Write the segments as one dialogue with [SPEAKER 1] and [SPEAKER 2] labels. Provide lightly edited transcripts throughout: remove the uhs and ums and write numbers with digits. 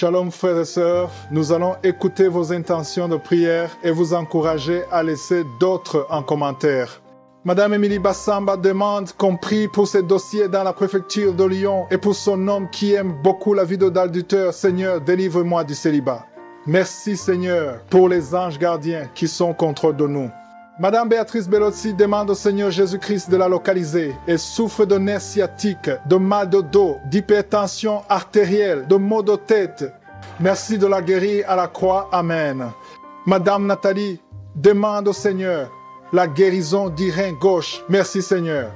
[SPEAKER 1] Shalom frères et sœurs, nous allons écouter vos intentions de prière et vous encourager à laisser d'autres en commentaire. Madame Émilie Bassamba demande qu'on prie pour ses dossiers dans la préfecture de Lyon et pour son homme qui aime beaucoup la vie d'adultère. Seigneur, délivre-moi du célibat. Merci Seigneur pour les anges gardiens qui sont contre de nous. Madame Béatrice Bellozzi demande au Seigneur Jésus-Christ de la localiser. Elle souffre de nerfs sciatiques, de mal de dos, d'hypertension artérielle, de maux de tête. Merci de la guérir à la croix. Amen. Madame Nathalie demande au Seigneur la guérison du rein gauche. Merci Seigneur.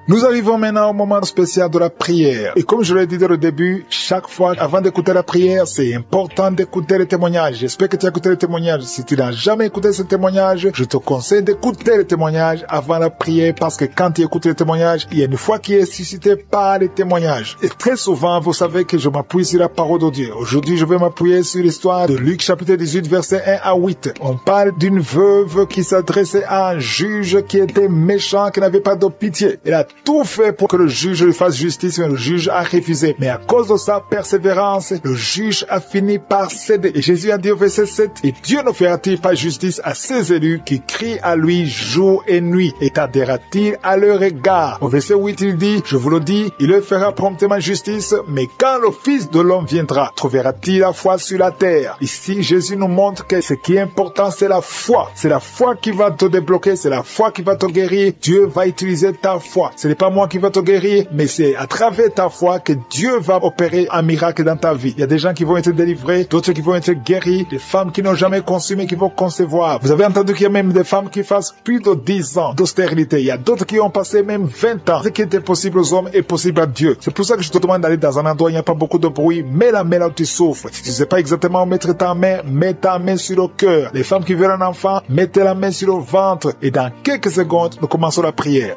[SPEAKER 2] Nous arrivons maintenant au moment spécial de la prière. Et comme je l'ai dit dès le début, chaque fois, avant d'écouter la prière, c'est important d'écouter les témoignages. J'espère que tu as écouté les témoignages. Si tu n'as jamais écouté ce témoignage, je te conseille d'écouter les témoignages avant la prière parce que quand tu écoutes les témoignages, il y a une foi qui est suscitée par les témoignages. Et très souvent, vous savez que je m'appuie sur la parole de Dieu. Aujourd'hui, je vais m'appuyer sur l'histoire de Luc chapitre 18, verset 1 à 8. On parle d'une veuve qui s'adressait à un juge qui était méchant, qui n'avait pas de pitié. Elle a tout fait pour que le juge lui fasse justice, mais le juge a refusé. Mais à cause de sa persévérance, le juge a fini par céder. Et Jésus a dit au verset 7, « Et Dieu ne fera-t-il pas justice à ses élus qui crient à lui jour et nuit, et tardera-t-il à leur égard ?» Au verset 8, il dit, « Je vous le dis, il leur fera promptement justice, mais quand le Fils de l'homme viendra, trouvera-t-il la foi sur la terre ?» Ici, Jésus nous montre que ce qui est important, c'est la foi. C'est la foi qui va te débloquer, c'est la foi qui va te guérir. Dieu va utiliser ta foi. Ce n'est pas moi qui va te guérir, mais c'est à travers ta foi que Dieu va opérer un miracle dans ta vie. Il y a des gens qui vont être délivrés, d'autres qui vont être guéris, des femmes qui n'ont jamais conçu mais qui vont concevoir. Vous avez entendu qu'il y a même des femmes qui fassent plus de 10 ans d'austérité. Il y a d'autres qui ont passé même 20 ans. Ce qui était possible aux hommes est possible à Dieu. C'est pour ça que je te demande d'aller dans un endroit où il n'y a pas beaucoup de bruit. Mets la main là où tu souffres. Si tu ne sais pas exactement où mettre ta main, mets ta main sur le cœur. Les femmes qui veulent un enfant, mettez la main sur le ventre. Et dans quelques secondes, nous commençons la prière.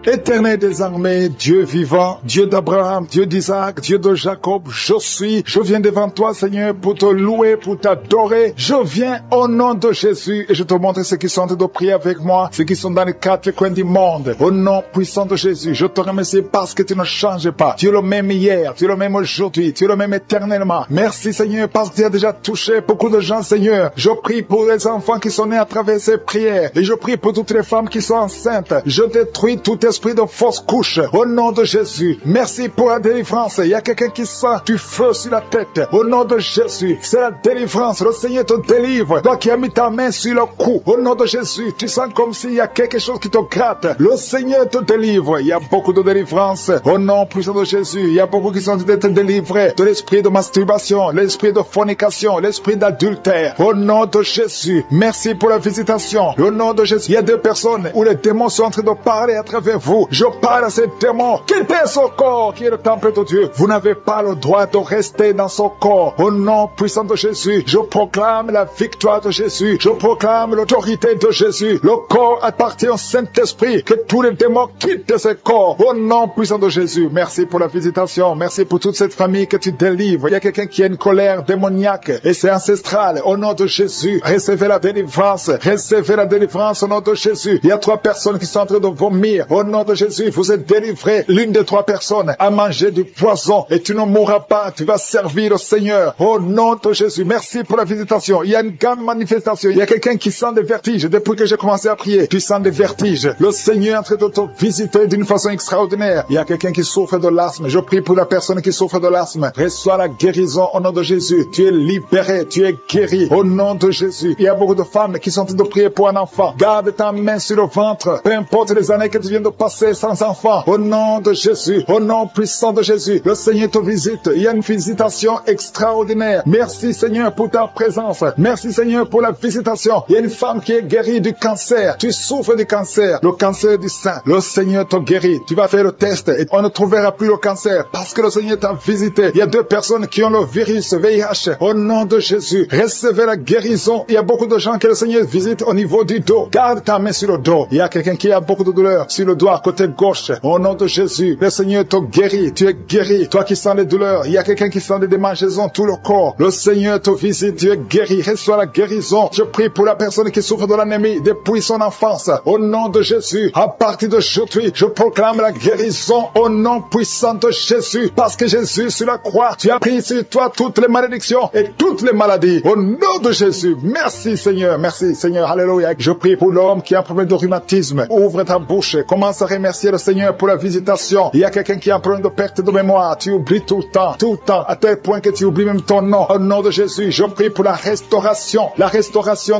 [SPEAKER 2] Éternel des armées, Dieu vivant, Dieu d'Abraham, Dieu d'Isaac, Dieu de Jacob, je viens devant toi, Seigneur, pour te louer, pour t'adorer. Je viens au nom de Jésus et je te montre ceux qui sont en train de prier avec moi, ceux qui sont dans les quatre coins du monde. Au nom puissant de Jésus, je te remercie parce que tu ne changes pas. Tu es le même hier, tu es le même aujourd'hui, tu es le même éternellement. Merci, Seigneur, parce que tu as déjà touché beaucoup de gens, Seigneur. Je prie pour les enfants qui sont nés à travers ces prières et je prie pour toutes les femmes qui sont enceintes. Je détruis tout esprit de fausse couche au nom de Jésus. Merci pour la délivrance. Il y a quelqu'un qui sent du feu sur la tête au nom de Jésus. C'est la délivrance. Le Seigneur te délivre. Toi qui as mis ta main sur le cou au nom de Jésus, tu sens comme s'il y a quelque chose qui te gratte. Le Seigneur te délivre. Il y a beaucoup de délivrance au nom puissant de Jésus. Il y a beaucoup qui sont d'être délivrés de l'esprit de masturbation, l'esprit de fornication, l'esprit d'adultère au nom de Jésus. Merci pour la visitation au nom de Jésus. Il y a 2 personnes où les démons sont en train de parler à travers vous. Je parle à ces démons. Quittez ce corps qui est le temple de Dieu. Vous n'avez pas le droit de rester dans ce corps. Au nom puissant de Jésus, je proclame la victoire de Jésus. Je proclame l'autorité de Jésus. Le corps appartient au Saint-Esprit. Que tous les démons quittent ce corps. Au nom puissant de Jésus. Merci pour la visitation. Merci pour toute cette famille que tu délivres. Il y a quelqu'un qui a une colère démoniaque et c'est ancestral. Au nom de Jésus, recevez la délivrance. Recevez la délivrance au nom de Jésus. Il y a 3 personnes qui sont en train de vomir. Au nom de Jésus, vous êtes délivré. L'une des 3 personnes a mangé du poison et tu ne mourras pas. Tu vas servir au Seigneur. Au nom de Jésus, merci pour la visitation. Il y a une grande manifestation. Il y a quelqu'un qui sent des vertiges. Depuis que j'ai commencé à prier, tu sens des vertiges. Le Seigneur est en train de te visiter d'une façon extraordinaire. Il y a quelqu'un qui souffre de l'asthme. Je prie pour la personne qui souffre de l'asthme. Reçois la guérison au nom de Jésus. Tu es libéré, tu es guéri au nom de Jésus. Il y a beaucoup de femmes qui sont en train de prier pour un enfant. Garde ta main sur le ventre. Peu importe les années que tu viens de passer sans enfant. Au nom de Jésus, au nom puissant de Jésus, le Seigneur te visite. Il y a une visitation extraordinaire. Merci Seigneur pour ta présence. Merci Seigneur pour la visitation. Il y a une femme qui est guérie du cancer. Tu souffres du cancer, le cancer du sein. Le Seigneur te guérit. Tu vas faire le test et on ne trouvera plus le cancer parce que le Seigneur t'a visité. Il y a 2 personnes qui ont le virus VIH. Au nom de Jésus, recevez la guérison. Il y a beaucoup de gens que le Seigneur visite au niveau du dos. Garde ta main sur le dos. Il y a quelqu'un qui a beaucoup de douleur sur le dos toi, côté gauche. Au nom de Jésus, le Seigneur te guérit. Tu es guéri. Toi qui sens les douleurs, il y a quelqu'un qui sent des démangeaisons tout le corps. Le Seigneur te visite. Tu es guéri. Reçois la guérison. Je prie pour la personne qui souffre de l'anémie depuis son enfance. Au nom de Jésus, à partir d'aujourd'hui, je proclame la guérison au nom puissant de Jésus. Parce que Jésus, sur la croix, tu as pris sur toi toutes les malédictions et toutes les maladies. Au nom de Jésus. Merci Seigneur. Merci Seigneur. Alléluia. Je prie pour l'homme qui a un problème de rhumatisme. Ouvre ta bouche. Commence à remercier le Seigneur pour la visitation. Il y a quelqu'un qui a un problème de perte de mémoire. Tu oublies tout le temps, à tel point que tu oublies même ton nom. Au nom de Jésus, je prie pour la restauration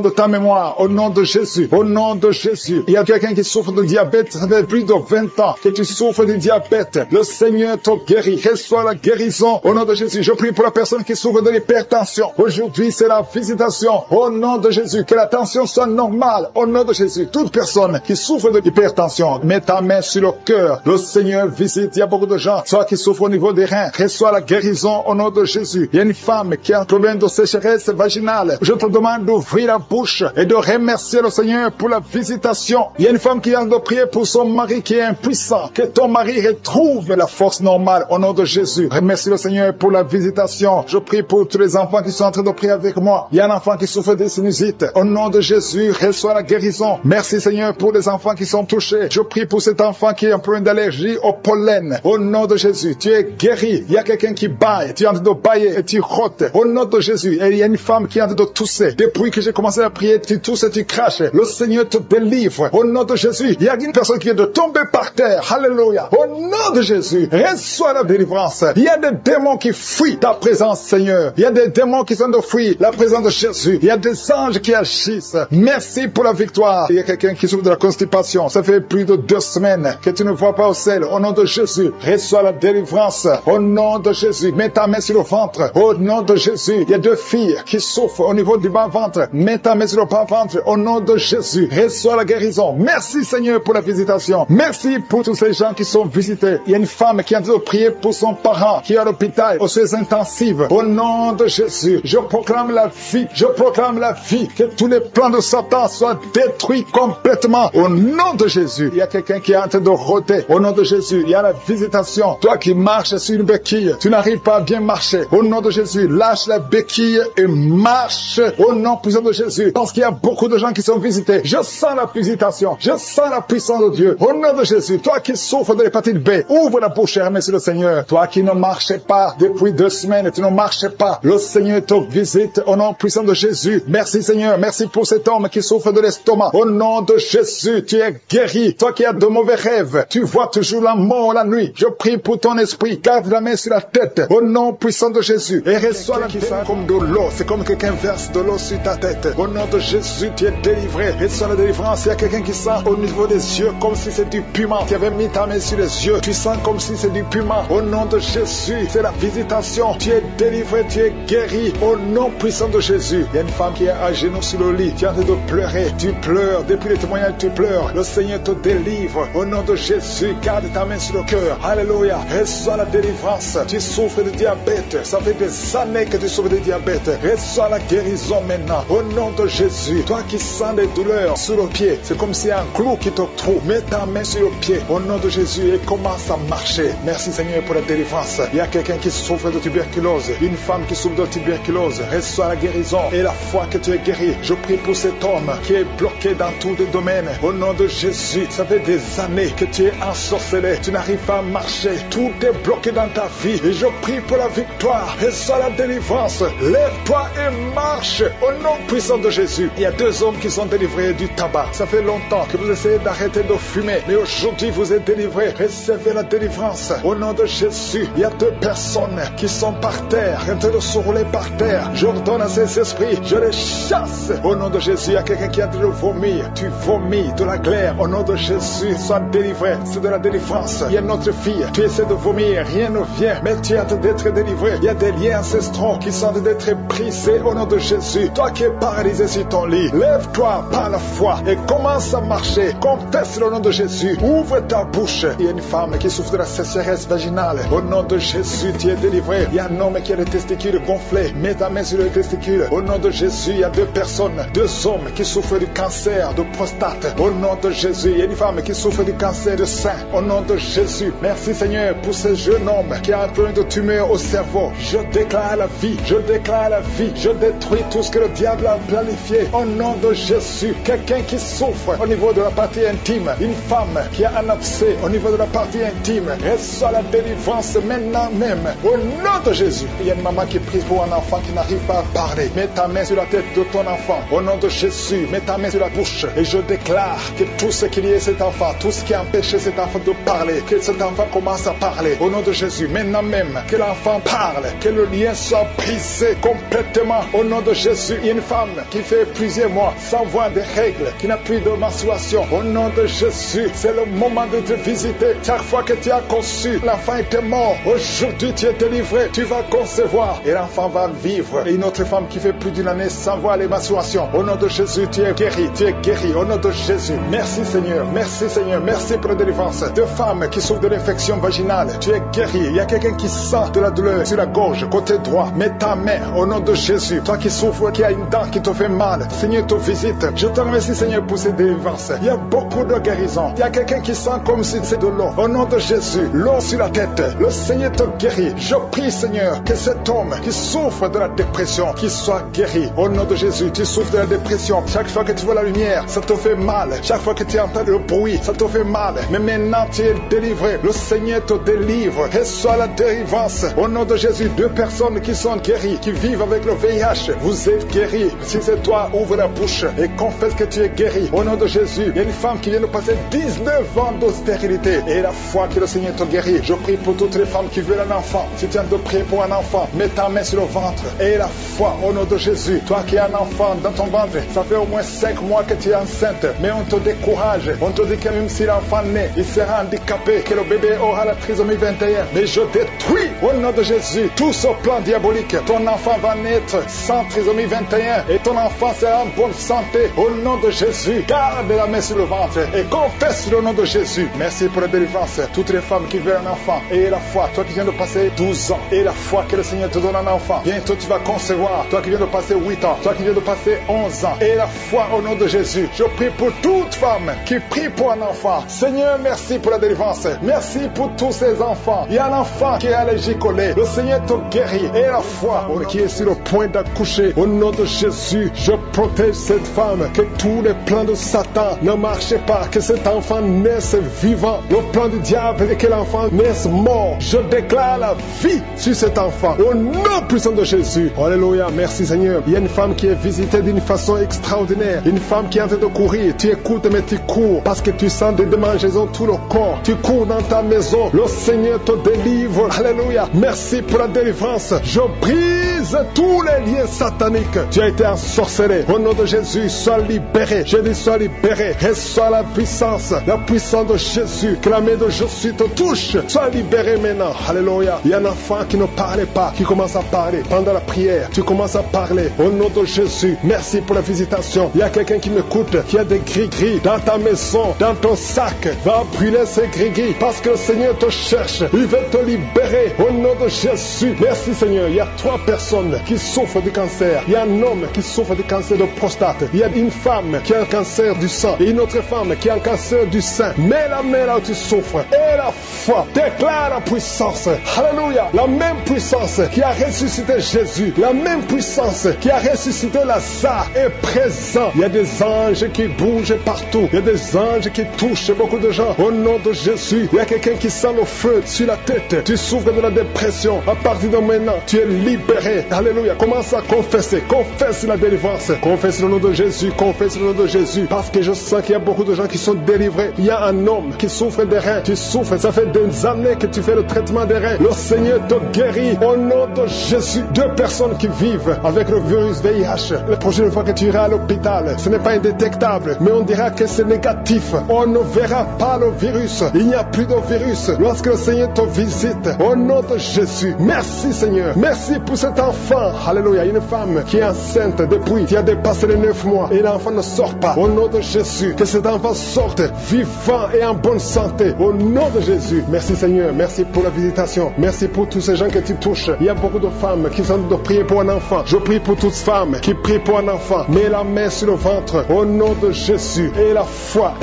[SPEAKER 2] de ta mémoire. Au nom de Jésus. Au nom de Jésus. Il y a quelqu'un qui souffre de diabète. Ça fait plus de 20 ans que tu souffres de diabète. Le Seigneur te guérit. Reçois la guérison. Au nom de Jésus. Je prie pour la personne qui souffre de l'hypertension. Aujourd'hui, c'est la visitation. Au nom de Jésus. Que la tension soit normale. Au nom de Jésus. Toute personne qui souffre de l'hypertension, mets ta main sur le cœur. Le Seigneur visite. Il y a beaucoup de gens, soit qui souffrent au niveau des reins. Reçois la guérison au nom de Jésus. Il y a une femme qui a un problème de sécheresse vaginale. Je te demande d'ouvrir la bouche et de remercier le Seigneur pour la visitation. Il y a une femme qui a de prier pour son mari qui est impuissant. Que ton mari retrouve la force normale au nom de Jésus. Remercie le Seigneur pour la visitation. Je prie pour tous les enfants qui sont en train de prier avec moi. Il y a un enfant qui souffre de sinusite. Au nom de Jésus, reçois la guérison. Merci Seigneur pour les enfants qui sont touchés. Je prie pour cet enfant qui a un problème d'allergie au pollen. Au nom de Jésus, tu es guéri. Il y a quelqu'un qui baille. Tu es en train de bailler et tu rotes. Au nom de Jésus. Et il y a une femme qui est en train de tousser. Depuis que j'ai commencé à prier, tu tousses et tu craches. Le Seigneur te délivre. Au nom de Jésus. Il y a une personne qui vient de tomber par terre. Alléluia. Au nom de Jésus. Reçois la délivrance. Il y a des démons qui fuient ta présence, Seigneur. Il y a des démons qui sont de fuir la présence de Jésus. Il y a des anges qui agissent. Merci pour la victoire. Il y a quelqu'un qui souffre de la constipation. Ça fait plus de 2 semaines que tu ne vois pas au ciel. Au nom de Jésus, reçois la délivrance. Au nom de Jésus, mets ta main sur le ventre. Au nom de Jésus, il y a 2 filles qui souffrent au niveau du bas-ventre. Mets ta main sur le bas-ventre. Au nom de Jésus, reçois la guérison. Merci Seigneur pour la visitation. Merci pour tous ces gens qui sont visités. Il y a une femme qui a dû prier pour son parent qui est à l'hôpital, aux soins intensifs. Au nom de Jésus, je proclame la vie. Je proclame la vie. Que tous les plans de Satan soient détruits complètement. Au nom de Jésus, il y a quelqu'un qui est en train de rôder. Au nom de Jésus, il y a la visitation. Toi qui marches sur une béquille, tu n'arrives pas à bien marcher. Au nom de Jésus, lâche la béquille et marche. Au nom puissant de Jésus. Parce qu'il y a beaucoup de gens qui sont visités. Je sens la visitation. Je sens la puissance de Dieu. Au nom de Jésus, toi qui souffres de l'hépatite B, ouvre la bouche et remercie le Seigneur. Toi qui ne marchais pas depuis 2 semaines, tu ne marchais pas. Le Seigneur te visite au nom puissant de Jésus. Merci Seigneur. Merci pour cet homme qui souffre de l'estomac. Au nom de Jésus, tu es guéri. Toi qui as de mauvais rêves, tu vois toujours la mort la nuit. Je prie pour ton esprit. Garde la main sur la tête. Au nom puissant de Jésus. Et reçois la qui sent comme de l'eau. C'est comme quelqu'un verse de l'eau sur ta tête. Au nom de Jésus, tu es délivré. Reçois la délivrance. Il y a quelqu'un qui sent au niveau des yeux comme si c'est du piment. Tu avais mis ta main sur les yeux. Tu sens comme si c'est du piment. Au nom de Jésus, c'est la visitation. Tu es délivré, tu es guéri. Au nom puissant de Jésus. Il y a une femme qui est à genoux sur le lit. Tu es en train de pleurer. Tu pleures. Depuis les témoignages, tu pleures. Le Seigneur te délivre. Au nom de Jésus, garde ta main sur le cœur. Alléluia. Reçois la délivrance. Tu souffres de diabète. Ça fait des années que tu souffres de diabète. Reçois la guérison maintenant. Au nom de Jésus. Toi qui sens des douleurs sur le pied, c'est comme si un clou qui te trouve. Mets ta main sur le pied. Au nom de Jésus et commence à marcher. Merci Seigneur pour la délivrance. Il y a quelqu'un qui souffre de tuberculose. Une femme qui souffre de tuberculose. Reçois la guérison et la foi que tu es guéri. Je prie pour cet homme qui est bloqué dans tous les domaines. Au nom de Jésus, ça fait des années que tu es ensorcelé. Tu n'arrives pas à marcher. Tout est bloqué dans ta vie. Et je prie pour la victoire. Reçois la délivrance. Lève-toi et marche. Au nom puissant de Jésus. Il y a 2 hommes qui sont délivrés du tabac. Ça fait longtemps que vous essayez d'arrêter de fumer. Mais aujourd'hui, vous êtes délivrés. Recevez la délivrance. Au nom de Jésus, il y a 2 personnes qui sont par terre, en train de se rouler par terre. J'ordonne à ces esprits, je les chasse. Au nom de Jésus, il y a quelqu'un qui a de vomir. Tu vomis de la glaire. Au nom de Jésus, sois délivré. C'est de la délivrance. Il y a notre fille. Tu essaies de vomir, rien ne vient. Mais tu es en train d'être délivré. Il y a des liens ancestraux qui sont en train d'être brisés. Au nom de Jésus, toi qui es paralysé sur ton lit, lève-toi par la foi et commence à marcher. Confesse le nom de Jésus. Ouvre ta bouche. Il y a une femme qui souffre de la sécheresse vaginale. Au nom de Jésus, tu es délivré. Il y a un homme qui a les testicules gonflés. Mets ta main sur les testicules. Au nom de Jésus, il y a 2 personnes, 2 hommes qui souffrent du cancer de prostate. Au nom de Jésus, il y a une femme qui souffre du cancer du sein, au nom de Jésus. Merci Seigneur pour ce jeune homme qui a un problème de tumeur au cerveau. Je déclare la vie, je déclare la vie, je détruis tout ce que le diable a planifié au nom de Jésus. Quelqu'un qui souffre au niveau de la partie intime, une femme qui a un abcès au niveau de la partie intime, reçoit la délivrance maintenant même au nom de Jésus. Il y a une maman qui prie pour un enfant qui n'arrive pas à parler. Mets ta main sur la tête de ton enfant au nom de Jésus. Mets ta main sur la bouche et je déclare que tout ce qu'il y a cet enfant, tout ce qui a empêché cet enfant de parler, que cet enfant commence à parler au nom de Jésus. Maintenant même, que l'enfant parle, que le lien soit brisé complètement au nom de Jésus. Il y a une femme qui fait plusieurs mois sans voir des règles, qui n'a plus de menstruation. Au nom de Jésus, c'est le moment de te visiter. Chaque fois que tu as conçu, l'enfant était mort. Aujourd'hui, tu es délivré, tu vas concevoir et l'enfant va vivre. Et une autre femme qui fait plus d'une année sans voir les menstruations. Au nom de Jésus, tu es guéri, tu es guéri. Au nom de Jésus, merci Seigneur, merci Seigneur, merci pour la délivrance. Deux femmes qui souffrent de l'infection vaginale, tu es guéri. Il y a quelqu'un qui sent de la douleur sur la gorge, côté droit. Mets ta main au nom de Jésus. Toi qui souffres, qui a une dent qui te fait mal, Seigneur te visite. Je te remercie Seigneur pour cette délivrance. Il y a beaucoup de guérison. Il y a quelqu'un qui sent comme si c'est de l'eau. Au nom de Jésus, l'eau sur la tête, le Seigneur te guérit. Je prie Seigneur que cet homme qui souffre de la dépression, qu'il soit guéri. Au nom de Jésus, tu souffres de la dépression. Chaque fois que tu vois la lumière, ça te fait mal. Chaque fois que tu entends le bruit, ça te fait mal. Mais maintenant tu es délivré. Le Seigneur te délivre. Reçois la délivrance. Au nom de Jésus, deux personnes qui sont guéries, qui vivent avec le VIH, vous êtes guéris. Si c'est toi, ouvre la bouche et confesse que tu es guéri. Au nom de Jésus, il y a une femme qui vient de passer 19 ans de stérilité. Et la foi que le Seigneur te guérit. Je prie pour toutes les femmes qui veulent un enfant. Si tu as de prier pour un enfant, mets ta main sur le ventre. Et la foi au nom de Jésus. Toi qui as un enfant dans ton ventre, ça fait au moins 5 mois que tu es enceinte. Mais on te décourage. On te dit que même si l'enfant naît, il sera handicapé, que le bébé aura la trisomie 21. Mais je détruis au nom de Jésus tout ce plan diabolique. Ton enfant va naître sans trisomie 21 et ton enfant sera en bonne santé. Au nom de Jésus, garde la main sur le ventre et confesse le nom de Jésus. Merci pour la délivrance. Toutes les femmes qui veulent un enfant, et la foi, toi qui viens de passer 12 ans, et la foi que le Seigneur te donne un enfant. Bientôt tu vas concevoir. Toi qui viens de passer 8 ans, toi qui viens de passer 11 ans, et la foi au nom de Jésus. Je prie pour toute femme qui prie pour un enfant. Seigneur, merci pour la délivrance. Merci pour tous ces enfants. Il y a un enfant qui est allergique au lait. Le Seigneur te guérit. Et la foi qui est sur le point d'accoucher. Au nom de Jésus, je protège cette femme. Que tous les plans de Satan ne marchent pas. Que cet enfant naisse vivant. Le plan du diable est que l'enfant naisse mort. Je déclare la vie sur cet enfant. Au nom puissant de Jésus. Alléluia. Merci Seigneur. Il y a une femme qui est visitée d'une façon extraordinaire. Une femme qui est en train de courir. Tu écoutes mais tu cours parce que tu sens des démangeaisons tout le corps. Tu cours dans ta maison. Le Seigneur te délivre. Alléluia. Merci pour la délivrance. Je brise tous les liens sataniques. Tu as été ensorcelé. Au nom de Jésus, sois libéré. Je dis sois libéré. Reçois la puissance de Jésus. Que la main de Jésus te touche. Sois libéré maintenant. Alléluia. Il y a un enfant qui ne parlait pas, qui commence à parler. Pendant la prière, tu commences à parler. Au nom de Jésus, merci pour la visitation. Il y a quelqu'un qui m'écoute, qui a des gris-gris dans ta maison, dans ton sac. Va brûler ces gris-gris parce que le Seigneur te cherche. Il veut te libérer. Au nom de Jésus. Merci Seigneur. Il y a 3 personnes qui souffrent du cancer. Il y a un homme qui souffre du cancer de prostate. Il y a une femme qui a un cancer du sang. Et une autre femme qui a un cancer du sein. Mets la main là où tu souffres. Et la foi. Déclare la puissance. Alléluia. La même puissance qui a ressuscité Jésus. La même puissance qui a ressuscité Lazare est présent. Il y a des anges qui bougent partout. Il y a des anges qui touchent beaucoup de gens. Au nom de Jésus. Il y a quelqu'un qui sent le feu sur la tête. Tu souffres de la dépression. À partir de maintenant, tu es libéré. Alléluia. Commence à confesser. Confesse la délivrance. Confesse le nom de Jésus. Confesse le nom de Jésus. Parce que je sens qu'il y a beaucoup de gens qui sont délivrés. Il y a un homme qui souffre des reins. Tu souffres. Ça fait des années que tu fais le traitement des reins. Le Seigneur te guérit. Au nom de Jésus. 2 personnes qui vivent avec le virus VIH. La prochaine fois que tu iras à l'hôpital, ce n'est pas indétectable, mais on dira que c'est négatif. On ne verra pas le virus. Il n'y a plus de virus. Lorsque le Seigneur te visite, au nom de Jésus. Merci Seigneur. Merci pour cet enfant. Alléluia. Une femme qui est enceinte depuis qui a dépassé les 9 mois et l'enfant ne sort pas. Au nom de Jésus. Que cet enfant sorte vivant et en bonne santé. Au nom de Jésus. Merci Seigneur. Merci pour la visitation. Merci pour tous ces gens que tu touches. Il y a beaucoup de femmes qui sont de prier pour un enfant. Je prie pour toutes femmes qui prient pour un enfant. Mets la main sur le ventre. Au nom de Jésus. Et la foi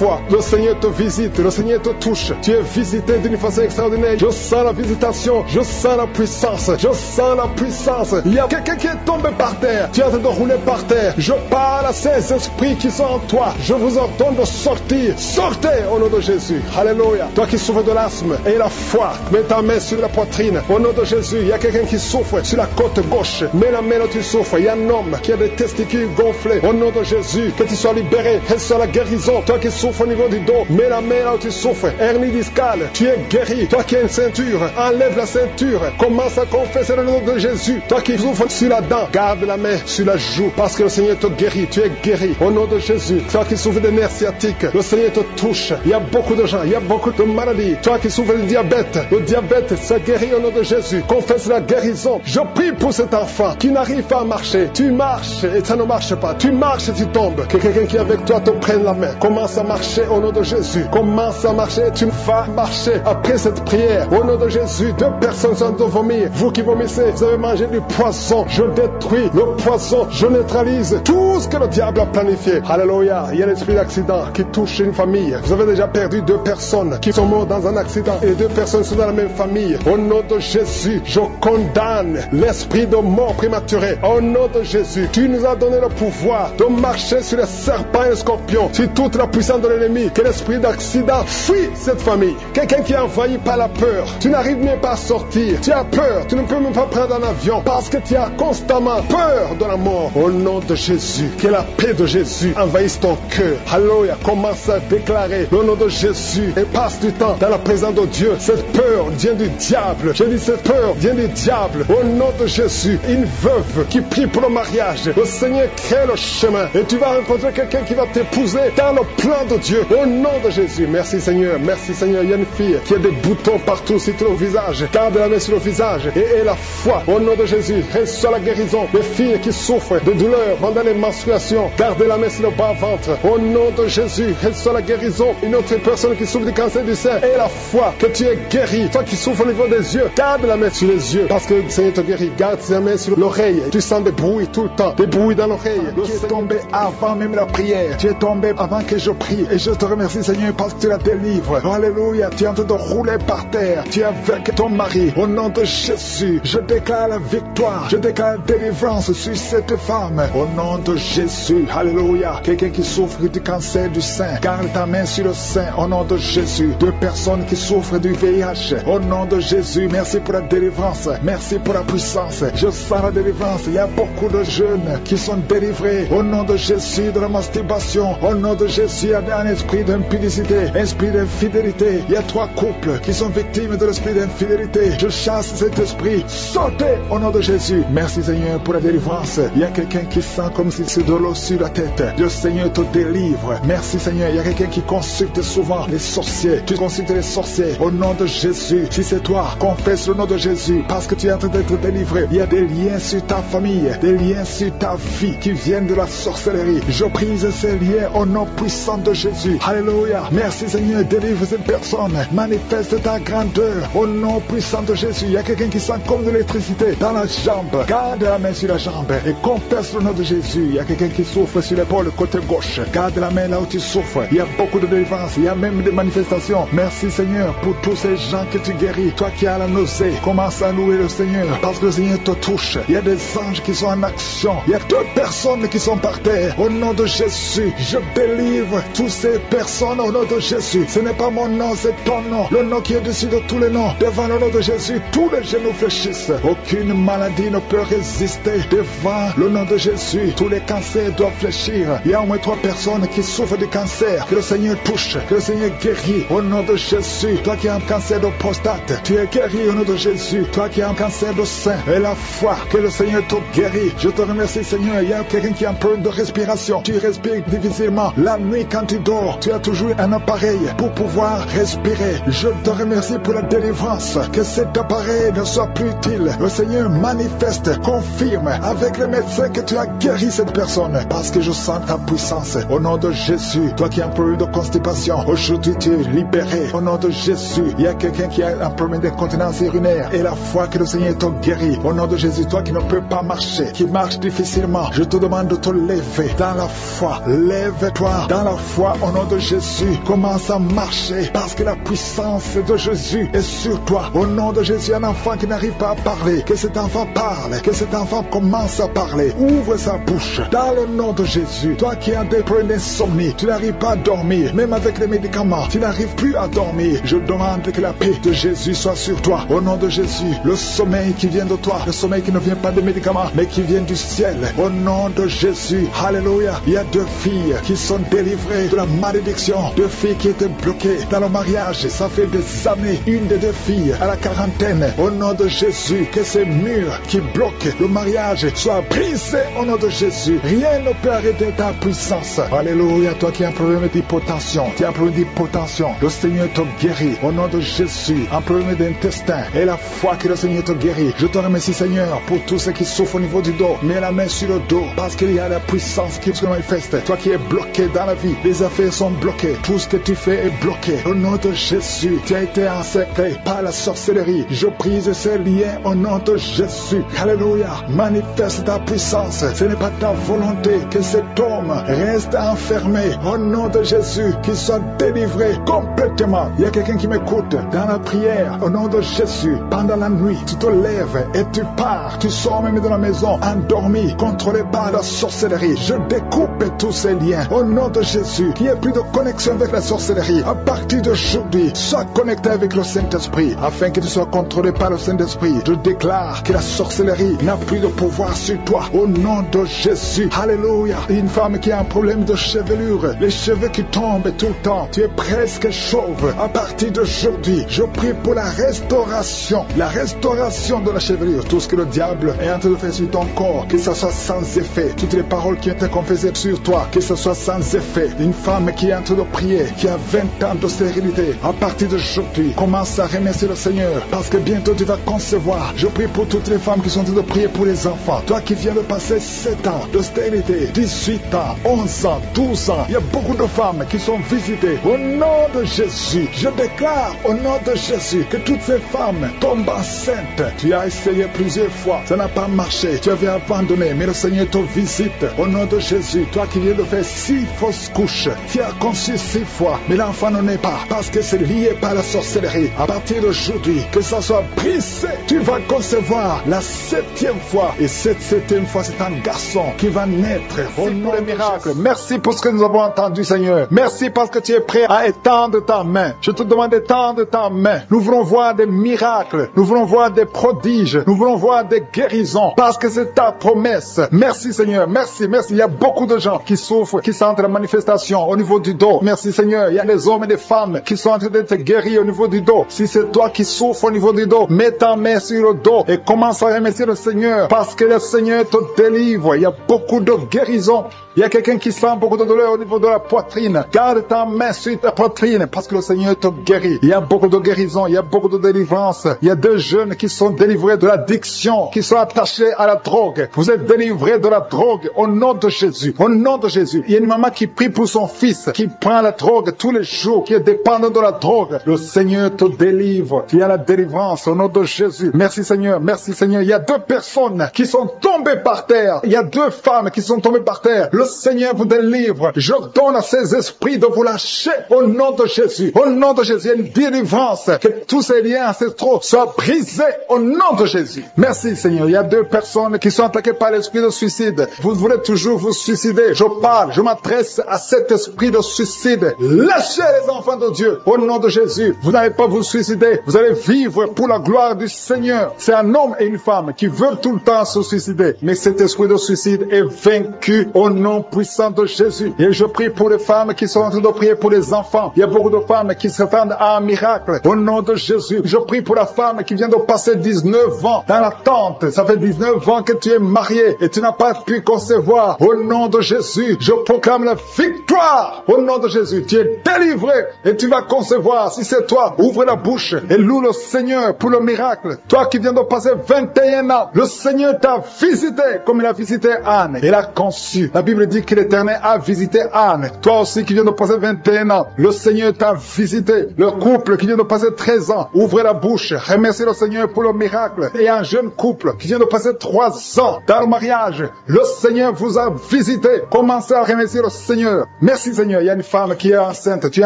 [SPEAKER 3] foi. Le Seigneur te visite, le Seigneur te touche. Tu es visité d'une façon extraordinaire. Je sens la visitation, je sens la puissance, je sens la puissance. Il y a quelqu'un qui est tombé par terre. Tu es en train de rouler par terre. Je parle à ces esprits qui sont en toi. Je vous ordonne de sortir. Sortez au nom de Jésus. Alléluia. Toi qui souffres de l'asthme et la foi, mets ta main sur la poitrine. Au nom de Jésus, il y a quelqu'un qui souffre sur la côte gauche. Mets la main là où tu souffres. Il y a un homme qui a des testicules gonflés. Au nom de Jésus, que tu sois libéré. Reçois la guérison. Toi qui souffres au niveau du dos, mets la main là où tu souffres. Hernie discale, tu es guéri. Toi qui as une ceinture, enlève la ceinture. Commence à confesser le nom de Jésus. Toi qui souffres sur la dent, garde la main sur la joue parce que le Seigneur te guérit. Tu es guéri au nom de Jésus. Toi qui souffres de nerfs sciatiques, le Seigneur te touche. Il y a beaucoup de gens, il y a beaucoup de maladies. Toi qui souffres de diabète, le diabète ça guérit au nom de Jésus. Confesse la guérison. Je prie pour cet enfant qui n'arrive pas à marcher. Tu marches et ça ne marche pas. Tu marches et tu tombes. Que quelqu'un qui est avec toi te prenne la main. Commence à marcher au nom de Jésus. Commence à marcher. Tu vas marcher après cette prière. Au nom de Jésus, 2 personnes sont de vomir. Vous qui vomissez, vous avez mangé du poison. Je détruis le poison. Je neutralise tout ce que le diable a planifié. Alléluia. Il y a l'esprit d'accident qui touche une famille. Vous avez déjà perdu 2 personnes qui sont mortes dans un accident et 2 personnes sont dans la même famille. Au nom de Jésus, je condamne l'esprit de mort prématurée. Au nom de Jésus, tu nous as donné le pouvoir de marcher sur les serpents et les scorpions, sur toute la puissance de l'ennemi. Que l'esprit d'accident fuit cette famille. Quelqu'un qui est envahi par la peur. Tu n'arrives même pas à sortir. Tu as peur. Tu ne peux même pas prendre un avion parce que tu as constamment peur de la mort. Au nom de Jésus, que la paix de Jésus envahisse ton cœur. Alléluia. Commence à déclarer le nom de Jésus et passe du temps dans la présence de Dieu. Cette peur vient du diable. Je dis cette peur vient du diable. Au nom de Jésus, une veuve qui prie pour le mariage. Le Seigneur crée le chemin et tu vas rencontrer quelqu'un qui va t'épouser dans le plan de Dieu. Au nom de Jésus. Merci Seigneur. Merci Seigneur. Il y a une fille qui a des boutons partout sur le visage. Garde la main sur le visage et la foi. Au nom de Jésus, reçois la guérison. Les filles qui souffrent de douleurs pendant les menstruations, garde la main sur le bas-ventre. Au nom de Jésus, reçois la guérison. Une autre personne qui souffre du cancer du sein et la foi que tu es guéri. Toi qui souffres au niveau des yeux, garde la main sur les yeux parce que le Seigneur te guérit. Garde la main sur l'oreille. Tu sens des bruits tout le temps. Des bruits dans l'oreille.
[SPEAKER 2] Tu es tombé avant même la prière. Tu es tombé avant que je prie. Et je te remercie Seigneur parce que tu la délivres. Alléluia. Tu es en train de rouler par terre. Tu es avec ton mari. Au nom de Jésus, je déclare la victoire. Je déclare la délivrance sur cette femme. Au nom de Jésus. Alléluia. Quelqu'un qui souffre du cancer du sein, garde ta main sur le sein. Au nom de Jésus. 2 personnes qui souffrent du VIH. Au nom de Jésus. Merci pour la délivrance. Merci pour la puissance. Je sens la délivrance. Il y a beaucoup de jeunes qui sont délivrés. Au nom de Jésus de la masturbation. Au nom de Jésus, il y a un esprit d'impudicité, esprit d'infidélité. Il y a 3 couples qui sont victimes de l'esprit d'infidélité. Je chasse cet esprit. Sortez au nom de Jésus. Merci Seigneur pour la délivrance. Il y a quelqu'un qui sent comme si c'est de l'eau sur la tête. Le Seigneur te délivre. Merci Seigneur. Il y a quelqu'un qui consulte souvent les sorciers. Tu consultes les sorciers. Au nom de Jésus. Si c'est toi, confesse le nom de Jésus parce que tu es en train d'être délivré. Il y a des liens sur ta famille, des liens sur ta vie qui viennent de la sorcellerie. Je brise ces liens au nom puissant de Jésus. Alléluia. Merci Seigneur. Délivre cette personne. Manifeste ta grandeur au nom puissant de Jésus. Il y a quelqu'un qui sent comme de l'électricité dans la jambe. Garde la main sur la jambe et confesse le nom de Jésus. Il y a quelqu'un qui souffre sur l'épaule côté gauche. Garde la main là où tu souffres. Il y a beaucoup de délivrance. Il y a même des manifestations. Merci Seigneur pour tous ces gens que tu guéris. Toi qui as la nausée, commence à louer le Seigneur parce que le Seigneur te touche. Il y a des anges qui sont en action. Il y a 2 personnes qui sont par terre. Au nom de Jésus, je délivre toutes ces personnes au nom de Jésus. Ce n'est pas mon nom, c'est ton nom. Le nom qui est dessus de tous les noms. Devant le nom de Jésus, tous les genoux fléchissent. Aucune maladie ne peut résister devant le nom de Jésus. Tous les cancers doivent fléchir. Il y a au moins 3 personnes qui souffrent du cancer. Que le Seigneur touche, que le Seigneur guérit. Au nom de Jésus, toi qui as un cancer de prostate, tu es guéri au nom de Jésus. Toi qui as un cancer de sein, et la foi que le Seigneur te guérit. Je te remercie Seigneur. Il y a quelqu'un qui a un problème de respiration. Tu respires difficilement. La nuit quand tu dors, tu as toujours un appareil pour pouvoir respirer. Je te remercie pour la délivrance. Que cet appareil ne soit plus utile. Le Seigneur manifeste, confirme avec les médecins que tu as guéri cette personne. Parce que je sens ta puissance. Au nom de Jésus, toi qui as un problème de constipation, aujourd'hui tu es libéré. Au nom de Jésus, il y a quelqu'un qui a un problème d'incontinence urinaire. Et la foi que le Seigneur te guérit. Au nom de Jésus, toi qui ne peux pas marcher, qui marche difficilement, je te demande de te lever dans la foi. Lève-toi dans la foi. toi au nom de Jésus. Commence à marcher parce que la puissance de Jésus est sur toi. Au nom de Jésus, un enfant qui n'arrive pas à parler, que cet enfant parle, que cet enfant commence à parler. Ouvre sa bouche dans le nom de Jésus. Toi qui as des problèmes d'insomnie, tu n'arrives pas à dormir, même avec les médicaments, tu n'arrives plus à dormir. Je demande que la paix de Jésus soit sur toi. Au nom de Jésus, le sommeil qui vient de toi, le sommeil qui ne vient pas des médicaments, mais qui vient du ciel. Au nom de Jésus, alléluia. Il y a 2 filles qui sont délivrées de la malédiction. 2 filles qui étaient bloquées dans le mariage. Ça fait des années. Une des 2 filles à la quarantaine. Au nom de Jésus, que ces murs qui bloquent le mariage soient brisés au nom de Jésus. Rien ne peut arrêter ta puissance. Alléluia. Toi qui as un problème d'hypotension, tu as un problème d'hypotension, le Seigneur te guérit au nom de Jésus. Un problème d'intestin, et la foi que le Seigneur te guérit. Je te remercie, Seigneur, pour tous ceux qui souffrent au niveau du dos. Mets la main sur le dos parce qu'il y a la puissance qui se manifeste. Toi qui es bloqué dans la vie, les affaires sont bloquées, tout ce que tu fais est bloqué. Au nom de Jésus, tu as été encerclé par la sorcellerie. Je brise ces liens au nom de Jésus. Alléluia. Manifeste ta puissance. Ce n'est pas ta volonté que cet homme reste enfermé. Au nom de Jésus, qu'il soit délivré complètement. Il y a quelqu'un qui m'écoute dans la prière. Au nom de Jésus, pendant la nuit, tu te lèves et tu pars. Tu sors même de la maison endormi, contrôlé par la sorcellerie. Je découpe tous ces liens. Au nom de Jésus, qu'il n'y ait plus de connexion avec la sorcellerie. À partir d'aujourd'hui, sois connecté avec le Saint-Esprit, afin que tu sois contrôlé par le Saint-Esprit. Je déclare que la sorcellerie n'a plus de pouvoir sur toi. Au nom de Jésus. Alléluia. Une femme qui a un problème de chevelure, les cheveux qui tombent tout le temps, tu es presque chauve. À partir d'aujourd'hui, je prie pour la restauration de la chevelure. Tout ce que le diable est en train de faire sur ton corps, que ça soit sans effet. Toutes les paroles qui ont été confessées sur toi, que ce soit sans effet. Une femme qui est en train de prier, qui a 20 ans de stérilité, à partir d'aujourd'hui, commence à remercier le Seigneur, parce que bientôt tu vas concevoir. Je prie pour toutes les femmes qui sont en train de prier pour les enfants. Toi qui viens de passer 7 ans de stérilité, 18 ans, 11 ans, 12 ans, il y a beaucoup de femmes qui sont visitées. Au nom de Jésus, je déclare au nom de Jésus que toutes ces femmes tombent enceintes. Tu as essayé plusieurs fois, ça n'a pas marché, tu avais abandonné, mais le Seigneur te visite. Au nom de Jésus, toi qui viens de faire 6 fausses couches, tu as conçu 6 fois, mais l'enfant ne naît pas, parce que c'est lié par la sorcellerie. À partir d'aujourd'hui, que ça soit brisé, tu vas concevoir la 7e fois, et cette 7e fois, c'est un garçon qui va naître. Au nom des miracles. Merci pour ce que nous avons entendu, Seigneur. Merci parce que tu es prêt à étendre ta main. Je te demande d'étendre ta main. Nous voulons voir des miracles. Nous voulons voir des prodiges. Nous voulons voir des guérisons. Parce que c'est ta promesse. Merci, Seigneur. Merci, merci. Il y a beaucoup de gens qui souffrent, qui sentent la manifestation au niveau du dos. Merci, Seigneur. Il y a des hommes et des femmes qui sont en train d'être guéris au niveau du dos. Si c'est toi qui souffres au niveau du dos, mets ta main sur le dos et commence à remercier le Seigneur. Parce que le Seigneur te délivre. Il y a beaucoup de guérisons. Il y a quelqu'un qui sent beaucoup de douleur au niveau de la poitrine. Garde ta main sur ta poitrine parce que le Seigneur te guérit. Il y a beaucoup de guérisons, il y a beaucoup de délivrance. Il y a 2 jeunes qui sont délivrés de l'addiction, qui sont attachés à la drogue. Vous êtes délivrés de la drogue au nom de Jésus. Au nom de Jésus. Il y a une maman qui prie pour son fils, qui prend la drogue tous les jours, qui est dépendant de la drogue. Le Seigneur te délivre. Il y a la délivrance au nom de Jésus. Merci Seigneur, merci Seigneur. Il y a 2 personnes qui sont tombées par terre. Il y a 2 femmes qui sont tombées par terre. Le Seigneur vous délivre. Je donne à ces esprits de vous lâcher au nom de Jésus. Au nom de Jésus, il y a une délivrance. Que tous ces liens ancestraux soient brisés au nom de Jésus. Merci Seigneur. Il y a 2 personnes qui sont attaquées par l'esprit de suicide. Vous voulez toujours vous suicider. Je parle, je m'adresse à cet esprit de suicide. Lâchez les enfants de Dieu au nom de Jésus. Vous n'allez pas vous suicider. Vous allez vivre pour la gloire du Seigneur. C'est un homme et une femme qui veulent tout le temps se suicider. Mais cet esprit de suicide est vaincu au nom puissant de Jésus. Et je prie pour les femmes qui sont en train de prier pour les enfants. Il y a beaucoup de femmes qui s'attendent à un miracle. Au nom de Jésus, je prie pour la femme qui vient de passer 19 ans dans l'attente. Ça fait 19 ans que tu es marié et tu n'as pas pu concevoir. Au nom de Jésus, je proclame la victoire. Au nom de Jésus, tu es délivré et tu vas concevoir. Si c'est toi, ouvre la bouche et loue le Seigneur pour le miracle. Toi qui viens de passer 21 ans, le Seigneur t'a visité comme il a visité Anne. Il a conçu. La Bible dit que l'Éternel a visité Anne. Toi aussi qui viens de passer 21 ans, le Seigneur t'a visité. Le couple qui vient de passer 13 ans, ouvrez la bouche, remerciez le Seigneur pour le miracle. Et un jeune couple qui vient de passer 3 ans dans le mariage, le Seigneur vous a visité. Commencez à remercier le Seigneur. Merci Merci Seigneur. Il y a une femme qui est enceinte. Tu es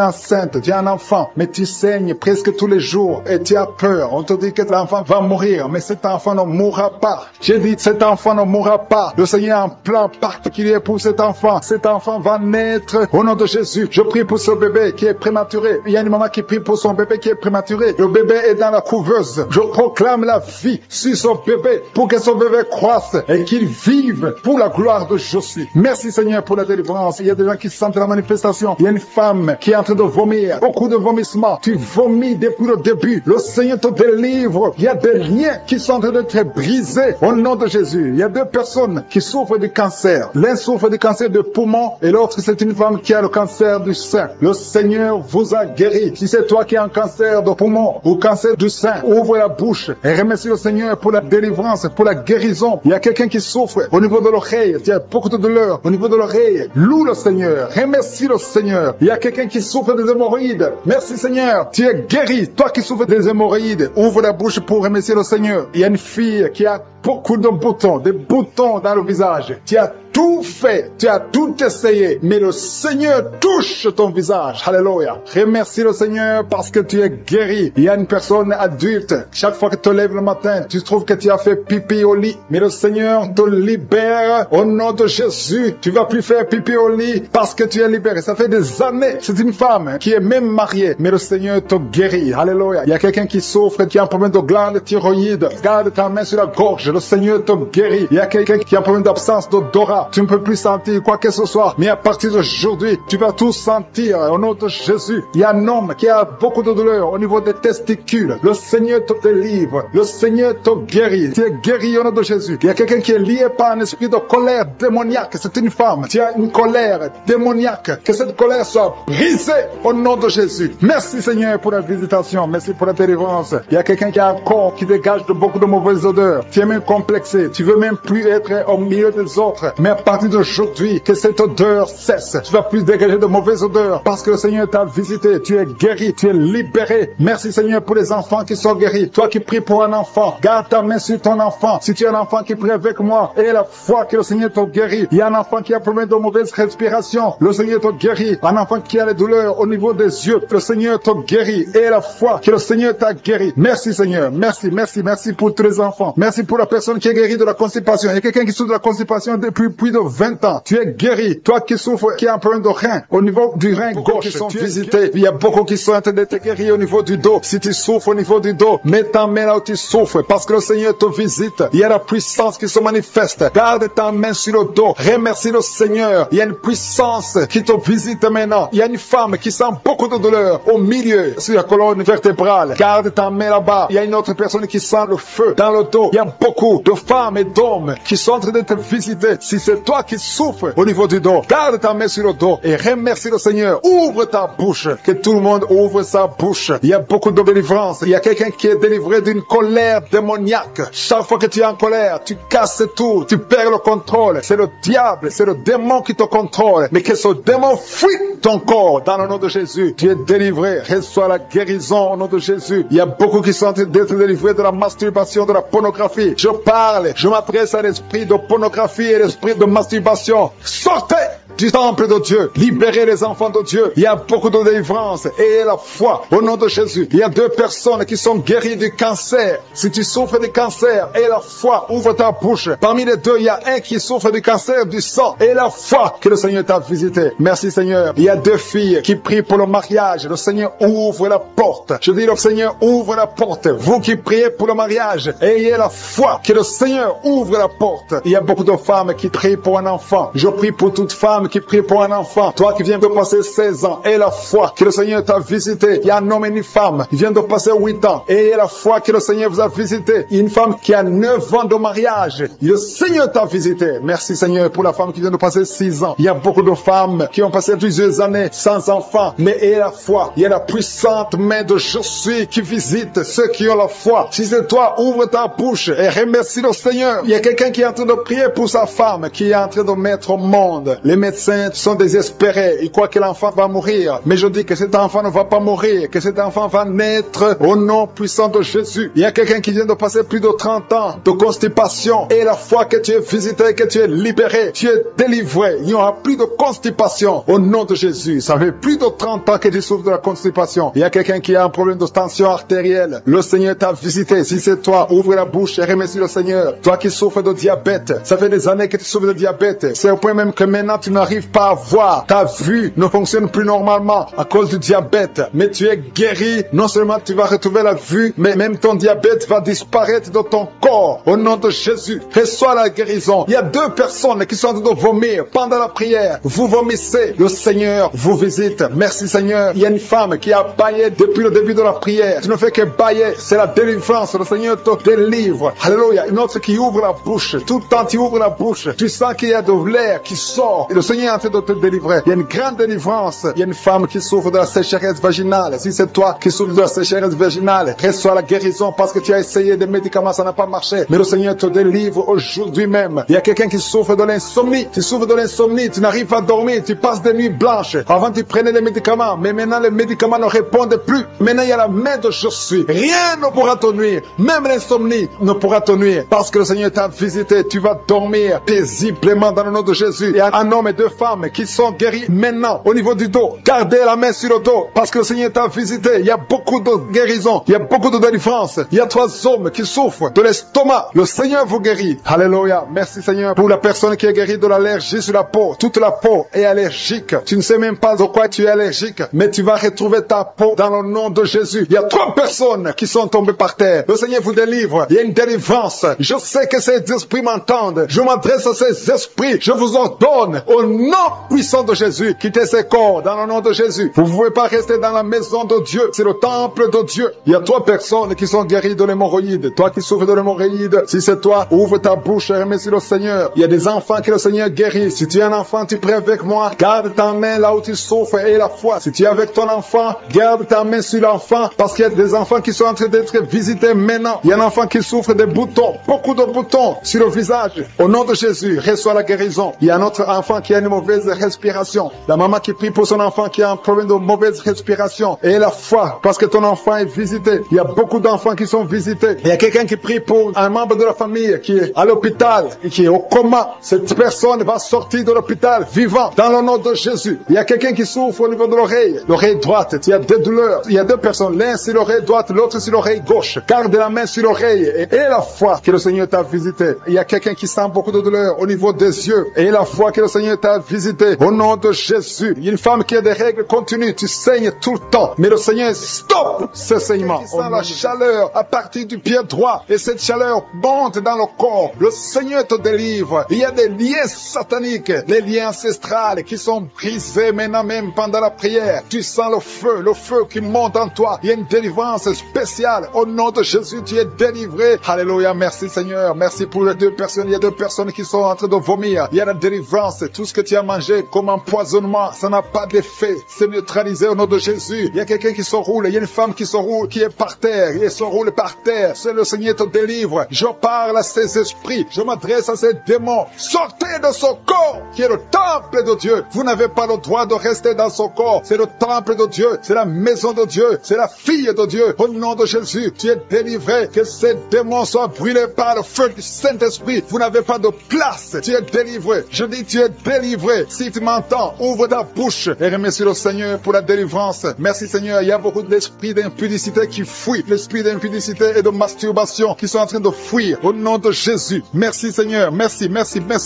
[SPEAKER 2] enceinte, tu as un enfant, mais tu saignes presque tous les jours et tu as peur. On te dit que l'enfant va mourir, mais cet enfant ne mourra pas. J'ai dit, cet enfant ne mourra pas. Le Seigneur a un plan particulier pour cet enfant. Cet enfant va naître au nom de Jésus. Je prie pour ce bébé qui est prématuré. Il y a une maman qui prie pour son bébé qui est prématuré. Le bébé est dans la couveuse. Je proclame la vie sur son bébé pour que son bébé croisse et qu'il vive pour la gloire de Jésus. Merci Seigneur pour la délivrance. Il y a des gens qui sentent la manifestation. Il y a une femme qui est en train de vomir. Beaucoup de vomissements. Tu vomis depuis le début. Le Seigneur te délivre. Il y a des liens qui sont en train d'être brisés au nom de Jésus. Il y a deux personnes qui souffrent du cancer. L'un souffre du cancer de poumon et l'autre c'est une femme qui a le cancer du sein. Le Seigneur vous a guéri. Si c'est toi qui as un cancer de poumon ou cancer du sein, ouvre la bouche et remercie le Seigneur pour la délivrance, pour la guérison. Il y a quelqu'un qui souffre au niveau de l'oreille. Il y a beaucoup de douleur au niveau de l'oreille. Loue le Seigneur. Remercie le Seigneur. Il y a quelqu'un qui souffre des hémorroïdes. Merci Seigneur. Tu es guéri. Toi qui souffres des hémorroïdes, ouvre la bouche pour remercier le Seigneur. Il y a une fille qui a beaucoup de boutons, des boutons dans le visage. Tu as tout fait, tu as tout essayé, mais le Seigneur touche ton visage. Alléluia. Remercie le Seigneur parce que tu es guéri. Il y a une personne adulte, chaque fois que tu te lèves le matin, tu trouves que tu as fait pipi au lit, mais le Seigneur te libère au nom de Jésus. Tu vas plus faire pipi au lit parce que tu es libéré. Ça fait des années. C'est une femme qui est même mariée, mais le Seigneur te guérit. Alléluia. Il y a quelqu'un qui souffre, qui a un problème de glande thyroïde. Garde ta main sur la gorge. Le Seigneur te guérit. Il y a quelqu'un qui a un problème d'absence d'odorat. Tu ne peux plus sentir quoi que ce soit. Mais à partir d'aujourd'hui, tu vas tout sentir au nom de Jésus. Il y a un homme qui a beaucoup de douleur au niveau des testicules. Le Seigneur te délivre. Le Seigneur te guérit. Tu es guéri au nom de Jésus. Il y a quelqu'un qui est lié par un esprit de colère démoniaque. C'est une femme. Tu as une colère démoniaque. Que cette colère soit brisée au nom de Jésus. Merci Seigneur pour la visitation. Merci pour la délivrance. Il y a quelqu'un qui a un corps qui dégage de beaucoup de mauvaises odeurs. Tu es même complexé. Tu veux même plus être au milieu des autres. Mais à partir d'aujourd'hui, que cette odeur cesse. Tu vas plus dégager de mauvaises odeurs parce que le Seigneur t'a visité. Tu es guéri, tu es libéré. Merci Seigneur pour les enfants qui sont guéris. Toi qui pries pour un enfant, garde ta main sur ton enfant. Si tu as un enfant qui prie avec moi, et la foi que le Seigneur te guérit. Il y a un enfant qui a problème de mauvaise respiration. Le Seigneur te guérit. Un enfant qui a les douleurs au niveau des yeux. Le Seigneur te guérit. Et la foi que le Seigneur t'a guéri. Merci Seigneur. Merci, merci, merci pour tous les enfants. Merci pour la personne qui est guérie de la constipation. Il y a quelqu'un qui souffre de la constipation depuis plus de 20 ans. Tu es guéri. Toi qui souffres, qui a un problème de rein, au niveau du rein gauche, qui sont visités. Il y a beaucoup qui sont en train d'être guéris au niveau du dos. Si tu souffres au niveau du dos, mets ta main là où tu souffres parce que le Seigneur te visite. Il y a la puissance qui se manifeste. Garde ta main sur le dos. Remercie le Seigneur. Il y a une puissance qui te visite maintenant. Il y a une femme qui sent beaucoup de douleur au milieu, sur la colonne vertébrale. Garde ta main là-bas. Il y a une autre personne qui sent le feu dans le dos. Il y a beaucoup de femmes et d'hommes qui sont en train de te visiter. Si c'est toi qui souffres au niveau du dos, garde ta main sur le dos et remercie le Seigneur. Ouvre ta bouche. Que tout le monde ouvre sa bouche. Il y a beaucoup de délivrance. Il y a quelqu'un qui est délivré d'une colère démoniaque. Chaque fois que tu es en colère, tu casses tout. Tu perds le contrôle. C'est le diable, c'est le démon qui te contrôle. Mais que ce démon fuit ton corps dans le nom de Jésus. Tu es délivré. Reçois la guérison au nom de Jésus. Il y a beaucoup qui sont en train d'être délivrés de la masturbation, de la pornographie. Je parle, je m'adresse à l'esprit de pornographie et l'esprit de masturbation. Sortez du temple de Dieu. Libérez les enfants de Dieu. Il y a beaucoup de délivrance. Et la foi au nom de Jésus. Il y a deux personnes qui sont guéries du cancer. Si tu souffres du cancer, et la foi, ouvre ta bouche. Parmi les deux, il y a un qui souffre du cancer du sang. Et la foi que le Seigneur t'a visité. Merci Seigneur. Il y a deux filles qui prient pour le mariage. Le Seigneur ouvre la porte. Je dis le Seigneur ouvre la porte. Vous qui priez pour le mariage, ayez la foi que le Seigneur ouvre la porte. Il y a beaucoup de femmes qui prient pour un enfant. Je prie pour toute femme qui prie pour un enfant. Toi qui viens de passer 16 ans, et la foi que le Seigneur t'a visité. Il y a un homme et une femme qui viennent de passer 8 ans. Et la foi que le Seigneur vous a visité. Il y a une femme qui a 9 ans de mariage. Le Seigneur t'a visité. Merci Seigneur pour la femme qui vient de passer 6 ans. Il y a beaucoup de femmes qui ont passé plusieurs années sans enfants. Mais et la foi, il y a la puissante main de Jésus qui visite ceux qui ont la foi. Si c'est toi, ouvre ta bouche et remercie le Seigneur. Il y a quelqu'un qui est en train de prier pour sa femme, qui est en train de mettre au monde. Les médecins médecins sont désespérés. Ils croient que l'enfant va mourir. Mais je dis que cet enfant ne va pas mourir, que cet enfant va naître au nom puissant de Jésus. Il y a quelqu'un qui vient de passer plus de 30 ans de constipation. Et la fois que tu es visité, que tu es libéré, tu es délivré. Il n'y aura plus de constipation au nom de Jésus. Ça fait plus de 30 ans que tu souffres de la constipation. Il y a quelqu'un qui a un problème de tension artérielle. Le Seigneur t'a visité. Si c'est toi, ouvre la bouche et remercie le Seigneur. Toi qui souffres de diabète, ça fait des années que tu souffres de diabète. C'est au point même que maintenant tu n'arrives pas à voir. Ta vue ne fonctionne plus normalement à cause du diabète. Mais tu es guéri. Non seulement tu vas retrouver la vue, mais même ton diabète va disparaître de ton corps. Au nom de Jésus, reçois la guérison. Il y a 2 personnes qui sont en train de vomir pendant la prière. Vous vomissez. Le Seigneur vous visite. Merci Seigneur. Il y a une femme qui a baillé depuis le début de la prière. Tu ne fais que bailler. C'est la délivrance. Le Seigneur te délivre. Alléluia. Une autre qui ouvre la bouche. Tout le temps tu ouvres la bouche. Tu sens qu'il y a de l'air qui sort. Et le Seigneur est en train de te délivrer. Il y a une grande délivrance. Il y a une femme qui souffre de la sécheresse vaginale. Si c'est toi qui souffres de la sécheresse vaginale, reçois la guérison parce que tu as essayé des médicaments, ça n'a pas marché. Mais le Seigneur te délivre aujourd'hui même. Il y a quelqu'un qui souffre de l'insomnie. Tu souffres de l'insomnie. Tu n'arrives pas à dormir. Tu passes des nuits blanches. Avant tu prenais les médicaments. Mais maintenant les médicaments ne répondent plus. Maintenant il y a la main de je suis. Rien ne pourra te nuire. Même l'insomnie ne pourra te nuire. Parce que le Seigneur t'a visité. Tu vas dormir paisiblement dans le nom de Jésus. Il y a un homme et 2 femmes qui sont guéris maintenant au niveau du dos. Gardez la main sur le dos parce que le Seigneur t'a visité. Il y a beaucoup de guérison. Il y a beaucoup de délivrance. Il y a 3 hommes qui souffrent de l'estomac. Le Seigneur vous guérit. Alléluia. Merci Seigneur pour la personne qui est guérie de l'allergie sur la peau. Toute la peau est allergique. Tu ne sais même pas de quoi tu es allergique. Mais tu vas retrouver ta peau dans le nom de Jésus. Il y a 3 personnes qui sont tombées par terre. Le Seigneur vous délivre. Il y a une délivrance. Je sais que ces esprits m'entendent. Je m'adresse à ces esprits. Je vous ordonne au nom puissant de Jésus. Quittez ces corps dans le nom de Jésus. Vous ne pouvez pas rester dans la maison de Dieu. C'est le temple de Dieu. Il y a 3 personnes qui sont guéries de l'hémorroïde. Toi qui souffres de l'hémorroïde, si c'est toi, ouvre ta bouche et remercie le Seigneur. Il y a des enfants que le Seigneur guérit. Si tu es un enfant, tu pries avec moi. Garde ta main là où tu souffres et la foi. Si tu es avec ton enfant, garde ta main sur l'enfant parce qu'il y a des enfants qui sont en train d'être visités maintenant. Il y a un enfant qui souffre de boutons, beaucoup de boutons sur le visage. Au nom de Jésus, reçois la guérison. Il y a un autre enfant qui a une mauvaise respiration. La maman qui prie pour son enfant qui a un problème de mauvaise respiration. Et la foi, parce que ton enfant est visité. Il y a beaucoup d'enfants qui sont visités. Il y a quelqu'un qui prie pour un membre de la famille qui est à l'hôpital et qui est au coma. Cette personne va sortir de l'hôpital vivant dans le nom de Jésus. Il y a quelqu'un qui souffre au niveau de l'oreille droite. Il y a des douleurs. Il y a 2 personnes. L'un sur l'oreille droite, l'autre sur l'oreille gauche. Garde la main sur l'oreille et la foi que le Seigneur t'a visité. Il y a quelqu'un qui sent beaucoup de douleur au niveau des yeux et la foi que le Seigneur t'a visité. Au nom de Jésus. Il y a une femme qui a des règles continues. Tu saignes tout le temps. Mais le Seigneur stoppe ce saignement. Tu sens la chaleur à partir du pied droit et cette chaleur monte dans le corps. Le Seigneur te délivre. Il y a des liens sataniques, des liens ancestrales qui sont brisés maintenant même pendant la prière. Tu sens le feu qui monte en toi. Il y a une délivrance spéciale. Au nom de Jésus, tu es délivré. Alléluia. Merci Seigneur. Merci pour les 2 personnes. Il y a 2 personnes qui sont en train de vomir. Il y a la délivrance. Tout ce que tu as mangé comme empoisonnement, ça n'a pas d'effet. C'est neutralisé au nom de Jésus. Il y a quelqu'un qui se roule. Il y a une femme qui se roule, qui est par terre. Il se roule par terre. C'est le Seigneur te délivre. Je parle à ces esprits. Je m'adresse à ces démons. Sortez de son corps, qui est le temple de Dieu. Vous n'avez pas le droit de rester dans son corps. C'est le temple de Dieu. C'est la maison de Dieu. C'est la fille de Dieu. Au nom de Jésus, tu es délivré. Que ces démons soient brûlés par le feu du Saint-Esprit. Vous n'avez pas de place. Tu es délivré. Je dis tu es délivré. Si tu m'entends, ouvre ta bouche et remercie le Seigneur pour la délivrance. Merci Seigneur. Il y a beaucoup d'esprits d'impudicité qui fuient. L'esprit d'impudicité et de masturbation qui sont en train de fuir. Au nom de Jésus. Merci Seigneur. Merci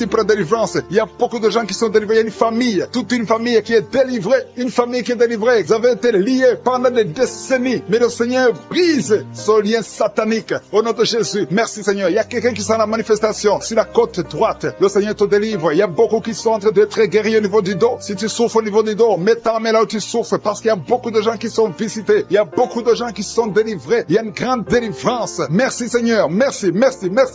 [SPEAKER 2] pour la délivrance. Il y a beaucoup de gens qui sont délivrés. Il y a une famille, toute une famille qui est délivrée. Une famille qui est délivrée. Vous avez été liés pendant des décennies. Mais le Seigneur brise ce lien satanique. Au nom de Jésus. Merci Seigneur. Il y a quelqu'un qui sent la manifestation sur la côte droite. Le Seigneur te délivre. Il y a beaucoup qui sont en train d'être guéris au niveau du dos. Si tu souffres au niveau du dos, mets ta main là où tu souffres parce qu'il y a beaucoup de gens qui sont visités. Il y a beaucoup de gens qui sont délivrés. Il y a une grande délivrance. Merci Seigneur. Merci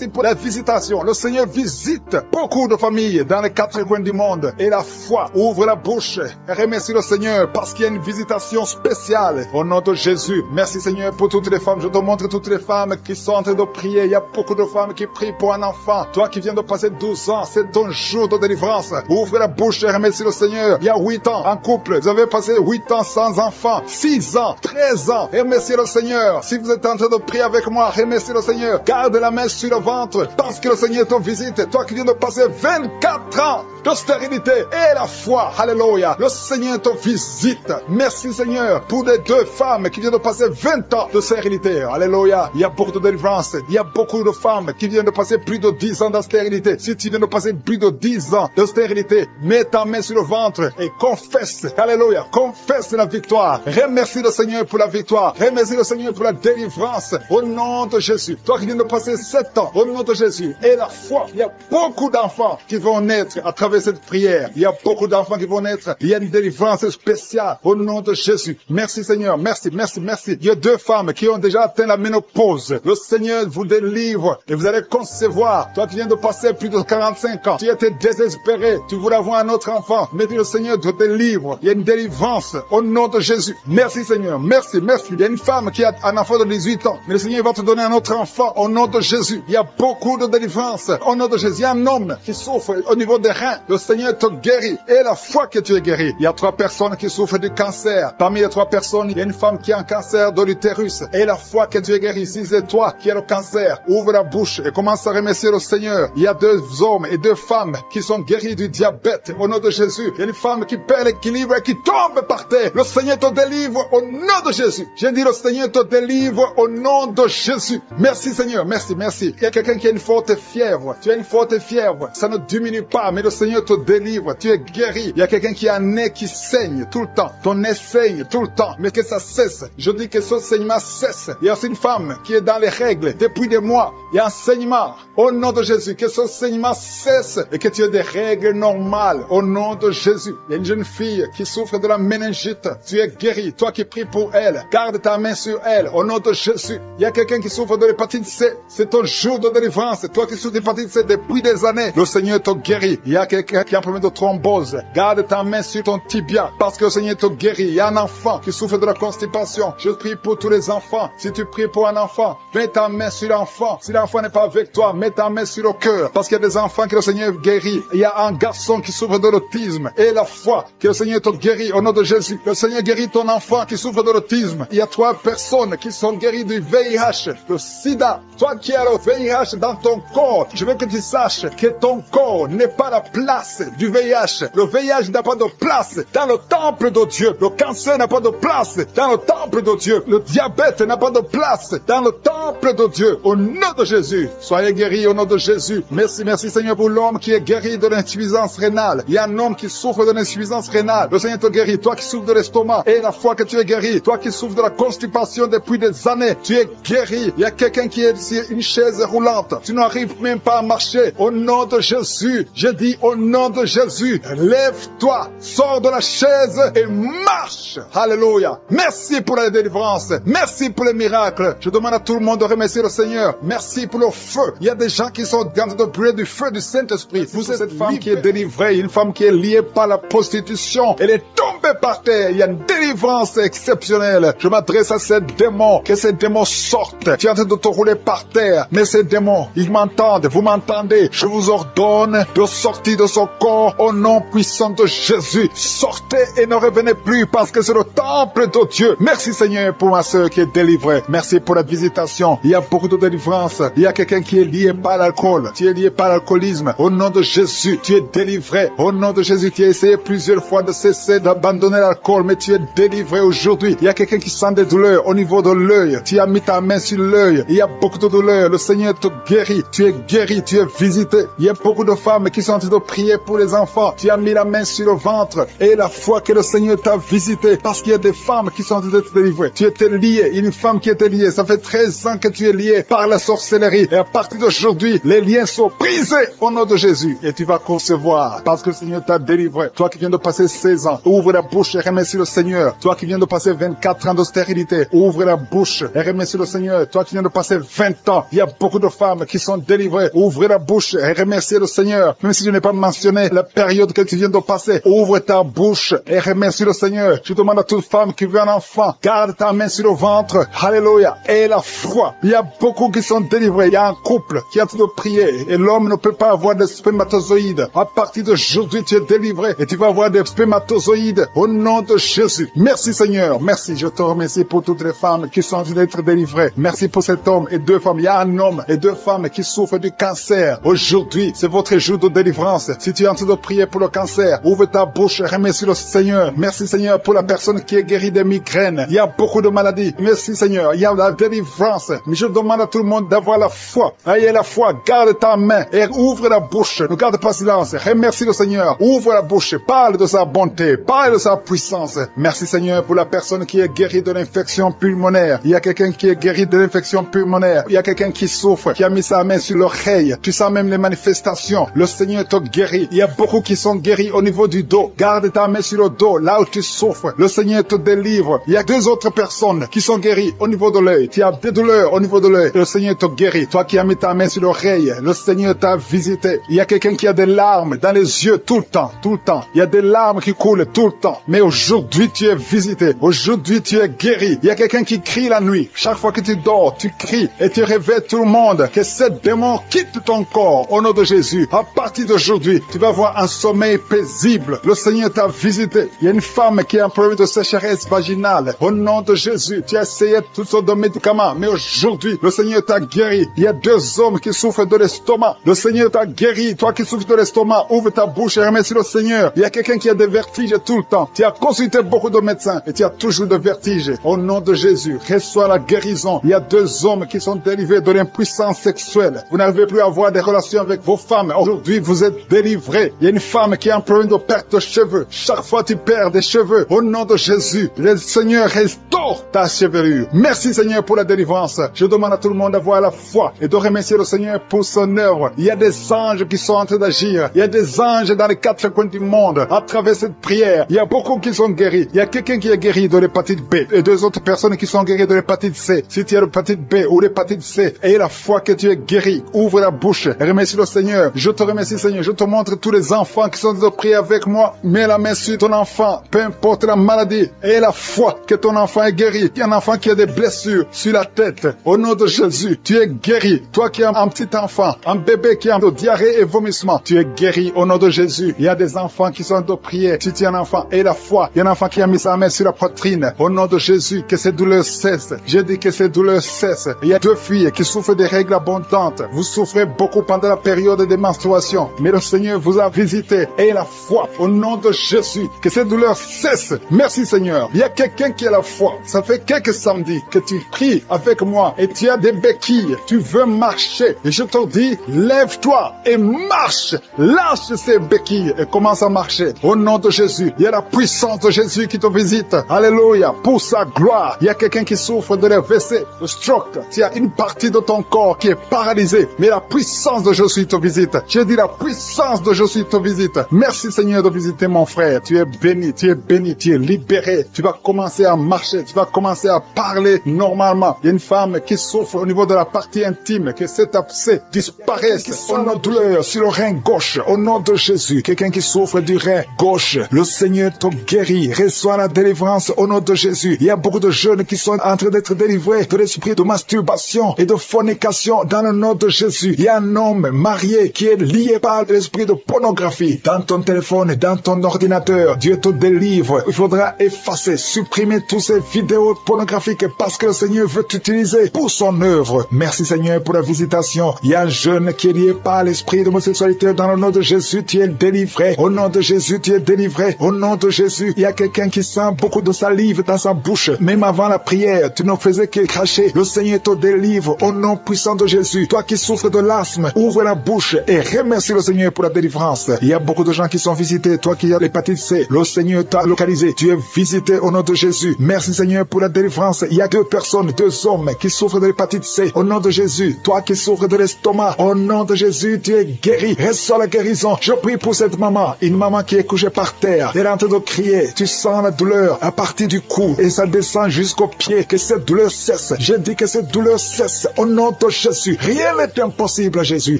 [SPEAKER 2] pour la visitation. Le Seigneur visite beaucoup de familles dans les 4 coins du monde. Et la foi, ouvre la bouche et remercie le Seigneur parce qu'il y a une visitation spéciale au nom de Jésus. Merci Seigneur pour toutes les femmes. Je te montre toutes les femmes qui sont en train de prier. Il y a beaucoup de femmes qui prient pour un enfant. Toi qui viens de passer 12 ans, c'est ton jour de délivrance. Ouvre Ouvre la bouche et remercie le Seigneur. Il y a 8 ans en couple. Vous avez passé 8 ans sans enfant. 6 ans, 13 ans. Remerciez le Seigneur. Si vous êtes en train de prier avec moi, remerciez le Seigneur. Garde la main sur le ventre parce que le Seigneur te visite. Toi qui viens de passer 24 ans de stérilité et la foi. Alléluia. Le Seigneur te visite. Merci Seigneur pour les 2 femmes qui viennent de passer 20 ans de stérilité. Alléluia. Il y a beaucoup de délivrance. Il y a beaucoup de femmes qui viennent de passer plus de 10 ans de stérilité. Si tu viens de passer plus de 10 ans de stérilité, mets ta main sur le ventre et confesse. Alléluia. Confesse la victoire. Remercie le Seigneur pour la victoire. Remercie le Seigneur pour la délivrance. Au nom de Jésus. Toi qui viens de passer 7 ans, au nom de Jésus. Et la foi. Il y a beaucoup d'enfants qui vont naître à travers cette prière. Il y a beaucoup d'enfants qui vont naître. Il y a une délivrance spéciale au nom de Jésus. Merci Seigneur. Merci, merci, merci. Il y a 2 femmes qui ont déjà atteint la ménopause. Le Seigneur vous délivre et vous allez concevoir. Toi qui viens de passer plus de 45 ans, tu étais désespéré. Tu voulais avoir un autre enfant. Mais le Seigneur te délivre. Il y a une délivrance au nom de Jésus. Merci Seigneur. Merci, merci. Il y a une femme qui a un enfant de 18 ans. Mais le Seigneur va te donner un autre enfant au nom de Jésus. Il y a beaucoup de délivrance au nom de Jésus. Il y a un homme qui souffre au niveau des reins. Le Seigneur te guérit. Et la foi que tu es guéri. Il y a 3 personnes qui souffrent du cancer. Parmi les 3 personnes, il y a une femme qui a un cancer de l'utérus. Et la foi que tu es guéri. Si c'est toi qui as le cancer, ouvre la bouche et commence à remercier le Seigneur. Il y a 2 hommes et 2 femmes qui sont guéris du diabète au nom de Jésus. Il y a une femme qui perd l'équilibre et qui tombe par terre. Le Seigneur te délivre au nom de Jésus. J'ai dit le Seigneur te délivre au nom de Jésus. Merci Seigneur, merci, merci. Il y a quelqu'un qui a une forte fièvre. Tu as une forte fièvre. Ça ne diminue pas, mais le Seigneur te délivre. Tu es guéri. Il y a quelqu'un qui a un nez qui saigne tout le temps. Ton nez saigne tout le temps, mais que ça cesse. Je dis que ce saignement cesse. Il y a aussi une femme qui est dans les règles depuis des mois. Il y a un saignement. Au nom de Jésus, que ce saignement cesse et que tu aies des règles normales. Au nom de Jésus. Il y a une jeune fille qui souffre de la méningite. Tu es guéri. Toi qui pries pour elle, garde ta main sur elle. Au nom de Jésus. Il y a quelqu'un qui souffre de l'hépatite C. C'est ton jour de délivrance. Toi qui souffres de l'hépatite C depuis des années, le Seigneur te guérit. Il y a quelqu'un qui a un problème de thrombose. Garde ta main sur ton tibia parce que le Seigneur te guérit. Il y a un enfant qui souffre de la constipation. Je prie pour tous les enfants. Si tu pries pour un enfant, mets ta main sur l'enfant. Si l'enfant n'est pas avec toi, mets ta main sur le cœur. Parce qu'il y a des enfants que le Seigneur guérit. Il y a un garçon qui souffre de l'autisme. Et la foi que le Seigneur te guérit au nom de Jésus. Le Seigneur guérit ton enfant qui souffre de l'autisme. Il y a 3 personnes qui sont guéries du VIH, le sida. Toi qui as le VIH dans ton corps, je veux que tu saches que ton corps n'est pas la place du VIH. Le VIH n'a pas de place dans le temple de Dieu. Le cancer n'a pas de place dans le temple de Dieu. Le diabète n'a pas de place dans le temple de Dieu. Au nom de Jésus, soyez guéris au nom de Jésus. Merci, merci Seigneur pour l'homme qui est guéri de l'insuffisance rénale. Il y a un homme qui souffre de l'insuffisance rénale. Le Seigneur te guérit. Toi qui souffres de l'estomac et la foi que tu es guéri. Toi qui souffres de la constipation depuis des années, tu es guéri. Il y a quelqu'un qui est sur une chaise roulante. Tu n'arrives même pas à marcher. Au nom de Jésus, je dis au nom de Jésus, lève-toi, sors de la chaise et marche. Alléluia. Merci pour la délivrance. Merci pour les miracles. Je demande à tout le monde de remercier le Seigneur. Merci pour le feu. Il y a des gens qui sont en train de brûler du feu du Saint-Esprit. Vous êtes cette femme qui est délivrée, une femme qui est liée par la prostitution. Elle est tombée par terre. Il y a une délivrance exceptionnelle. Je m'adresse à ces démons. Que ces démons sortent. Tu es en train de te rouler par terre. Mais ces démons, ils m'entendent. Vous m'entendez. Je vous ordonne de sortir de son corps au nom puissant de Jésus. Sortez et ne revenez plus parce que c'est le temple de Dieu. Merci Seigneur pour ma soeur qui est délivrée. Merci pour la visitation. Il y a beaucoup de délivrance. Il y a quelqu'un qui est lié par l'alcool. Tu es lié par l'alcoolisme. Au nom de Jésus, tu es délivré. Au nom de Jésus, tu as essayé plusieurs fois de cesser d'abandonner l'alcool, mais tu es délivré aujourd'hui. Il y a quelqu'un qui sent des douleurs au niveau de l'œil. Tu as mis ta main sur l'œil. Il y a beaucoup de douleurs. Le Seigneur te guérit. Tu es guéri. Tu es visité. Il y a beaucoup de femmes qui sont en train de prier pour les enfants. Tu as mis la main sur le ventre. Et la fois que le Seigneur t'a visité, parce qu'il y a des femmes qui sont en train d'être délivrées. Tu étais lié. Une femme qui était liée. Ça fait 13 ans que tu es lié par la sorcellerie. Et à partir d'aujourd'hui, les liens sont brisés au nom de Jésus. Et tu vas concevoir parce que le Seigneur t'a délivré. Toi qui viens de passer 16 ans, ouvre la bouche et remercie le Seigneur. Toi qui viens de passer 24 ans de stérilité, ouvre la bouche et remercie le Seigneur. Toi qui viens de passer 20 ans, il y a beaucoup de femmes qui sont délivrées. Ouvre la bouche et remercie le Seigneur. Même si je n'ai pas mentionné la période que tu viens de passer, ouvre ta bouche et remercie le Seigneur. Je demande à toute femme qui veut un enfant, garde ta main sur le ventre. Alléluia. Et la foi. Il y a beaucoup qui sont délivrés. Il y a un couple qui est en train de prier et l'homme ne peut pas avoir de spermatozoïdes. À partir d'aujourd'hui, tu es délivré et tu vas avoir des spermatozoïdes au nom de Jésus. Merci Seigneur. Merci. Je te remercie pour toutes les femmes qui sont en train d'être délivrées. Merci pour cet homme et 2 femmes. Il y a un homme et 2 femmes qui souffrent du cancer. Aujourd'hui, c'est votre jour de délivrance. Si tu es en train de prier pour le cancer, ouvre ta bouche et remercie le Seigneur. Merci Seigneur pour la personne qui est guérie des migraines. Il y a beaucoup de maladies. Merci Seigneur. Il y a la délivrance. Mais je demande à tout le monde d'avoir la foi. Ayez la foi. Garde ta main et ouvre la bouche. Ne garde pas silence. Remercie le Seigneur. Ouvre la bouche. Parle de sa bonté. Parle de sa puissance. Merci Seigneur pour la personne qui est guérie de l'infection pulmonaire. Il y a quelqu'un qui est guéri de l'infection pulmonaire. Il y a quelqu'un qui souffre, qui a mis sa main sur l'oreille. Tu sens même les manifestations. Le Seigneur te guérit. Il y a beaucoup qui sont guéris au niveau du dos. Garde ta main sur le dos, là où tu souffres. Le Seigneur te délivre. Il y a 2 autres personnes qui sont guéries au niveau de l'œil. Tu as des douleurs au niveau de l'œil. Le Seigneur te guérit. Toi qui as mis ta main sur l'oreille, le Seigneur t'a visité. Il y a quelqu'un qui a des larmes dans les yeux tout le temps, tout le temps. Il y a des larmes qui coulent tout le temps. Mais aujourd'hui, tu es visité. Aujourd'hui, tu es guéri. Il y a quelqu'un qui crie la nuit. Chaque fois que tu dors, tu cries et tu réveilles tout le monde. Que ce démon quitte ton corps au nom de Jésus. À partir d'aujourd'hui, tu vas avoir un sommeil paisible. Le Seigneur t'a visité. Il y a une femme qui a un problème de sécheresse vaginale. Au nom de Jésus, tu as essayé toutes sortes de médicaments. Mais aujourd'hui, le Seigneur t'a guéri. Il y a 2 hommes qui souffrent de l'estomac. Le Seigneur t'a guéri. Toi qui souffres de l'estomac, ouvre ta bouche et remercie le Seigneur. Il y a quelqu'un qui a des vertiges tout le temps. Tu as consulté beaucoup de médecins et tu as toujours des vertiges. Au nom de Jésus, reçois la guérison. Il y a 2 hommes qui sont délivrés de l'impuissance sexuelle. Vous n'arrivez plus à avoir des relations avec vos femmes. Aujourd'hui, vous êtes délivrés. Il y a une femme qui a un problème de perte de cheveux. Chaque fois tu perds des cheveux. Au nom de Jésus, le Seigneur restaure ta chevelure. Merci Seigneur pour la délivrance. Je demande à tout le monde d'avoir la foi et de remercier le Seigneur pour son œuvre. Il y a des anges qui sont en train d'agir. Il y a des anges dans les 4 coins du monde. À travers cette prière, il y a beaucoup qui sont guéris. Il y a quelqu'un qui est guéri de l'hépatite B et 2 autres personnes qui sont guéries de l'hépatite C. Si tu as l'hépatite B ou l'hépatite C, aie la foi que tu es guéri. Ouvre la bouche et remercie le Seigneur. Je te remercie Seigneur. Je te montre tous les enfants qui sont en train de prier avec moi. Mets la main sur ton enfant, peu importe la maladie. Aie la foi que ton enfant est guéri. Il y a un enfant qui a des blessures sur la tête. Au nom de Jésus, tu es guéri. Toi qui as un petit enfant, un bébé qui a de diarrhée et vomissement, tu es guéri au nom de Jésus. Il y a des enfants qui sont en train de prier. Si tu es un enfant, aie la foi. Il y a un enfant qui a mis sa main sur la poitrine. Au nom de Jésus, que ces douleurs cessent. Je dis que ces douleurs cessent. Il y a 2 filles qui souffrent des règles abondantes. Vous souffrez beaucoup pendant la période de menstruation. Mais le Seigneur vous a visité. Aie la foi au nom de Jésus. Que ces douleurs cessent. Merci Seigneur. Il y a quelqu'un qui a la foi. Ça fait quelques samedis que tu pries avec moi et tu as des béquilles. Tu veux marcher. Et je te dis, lève-toi et marche. Lâche ces béquilles et commence à marcher. Au nom de Jésus. Il y a la puissance de Jésus qui te visite. Alléluia. Pour sa gloire. Il y a quelqu'un qui souffre de l'AVC, de stroke. Tu as une partie de ton corps qui est paralysée. Mais la puissance de Jésus te visite. Je dis la puissance de Jésus te visite. Merci Seigneur de visiter mon frère. Tu es béni, tu es béni, tu es libéré. Tu vas commencer à marcher. Tu vas commencer à parler normalement. Il y a une femme qui souffre au niveau de la partie intime. Que cet abcès disparaisse. Au nom de douleur sur le rein gauche. Au nom de Jésus. Quelqu'un qui souffre du rein gauche. Le Seigneur te guérit. Reçois la délivrance au nom de Jésus. Il y a beaucoup de jeunes qui sont en train d'être délivrés de l'esprit de masturbation et de fornication dans le nom de Jésus. Il y a un homme marié qui est lié par l'esprit de pornographie dans ton téléphone, dans ton ordinateur. Dieu te délivre. Il faudra effacer, supprimer toutes ces vidéos pornographiques parce que le Seigneur veut t'utiliser pour son œuvre. Merci Seigneur pour la visitation. Il y a un jeune qui est lié par l'esprit d'homosexualité dans le nom de Jésus. Tu es délivré. Au nom de Jésus, tu es délivré. Au nom de Jésus, il y a quelqu'un qui sent beaucoup de salive dans sa bouche. Même avant la prière, tu ne faisais que cracher. Le Seigneur te délivre au nom puissant de Jésus. Toi qui souffres de l'asthme, ouvre la bouche et remercie le Seigneur pour la délivrance. Il y a beaucoup de gens qui sont visités. Toi qui as l'hépatite C, le Seigneur t'a localisé. Tu es visité au nom de Jésus. Merci Seigneur pour la délivrance. Il y a 2 personnes, 2 hommes qui souffrent de l'hépatite C. Au nom de Jésus. Toi qui souffres de l'estomac, au nom de Jésus, tu es guéri. Reçois la guérison. Je prie pour cette maman. Une maman qui est couchée par terre. Elle est en train de crier, tu sens la douleur à partir du cou et ça descend jusqu'au pied. Que cette douleur cesse. Je dis que cette douleur cesse au nom de Jésus. Rien n'est impossible à Jésus.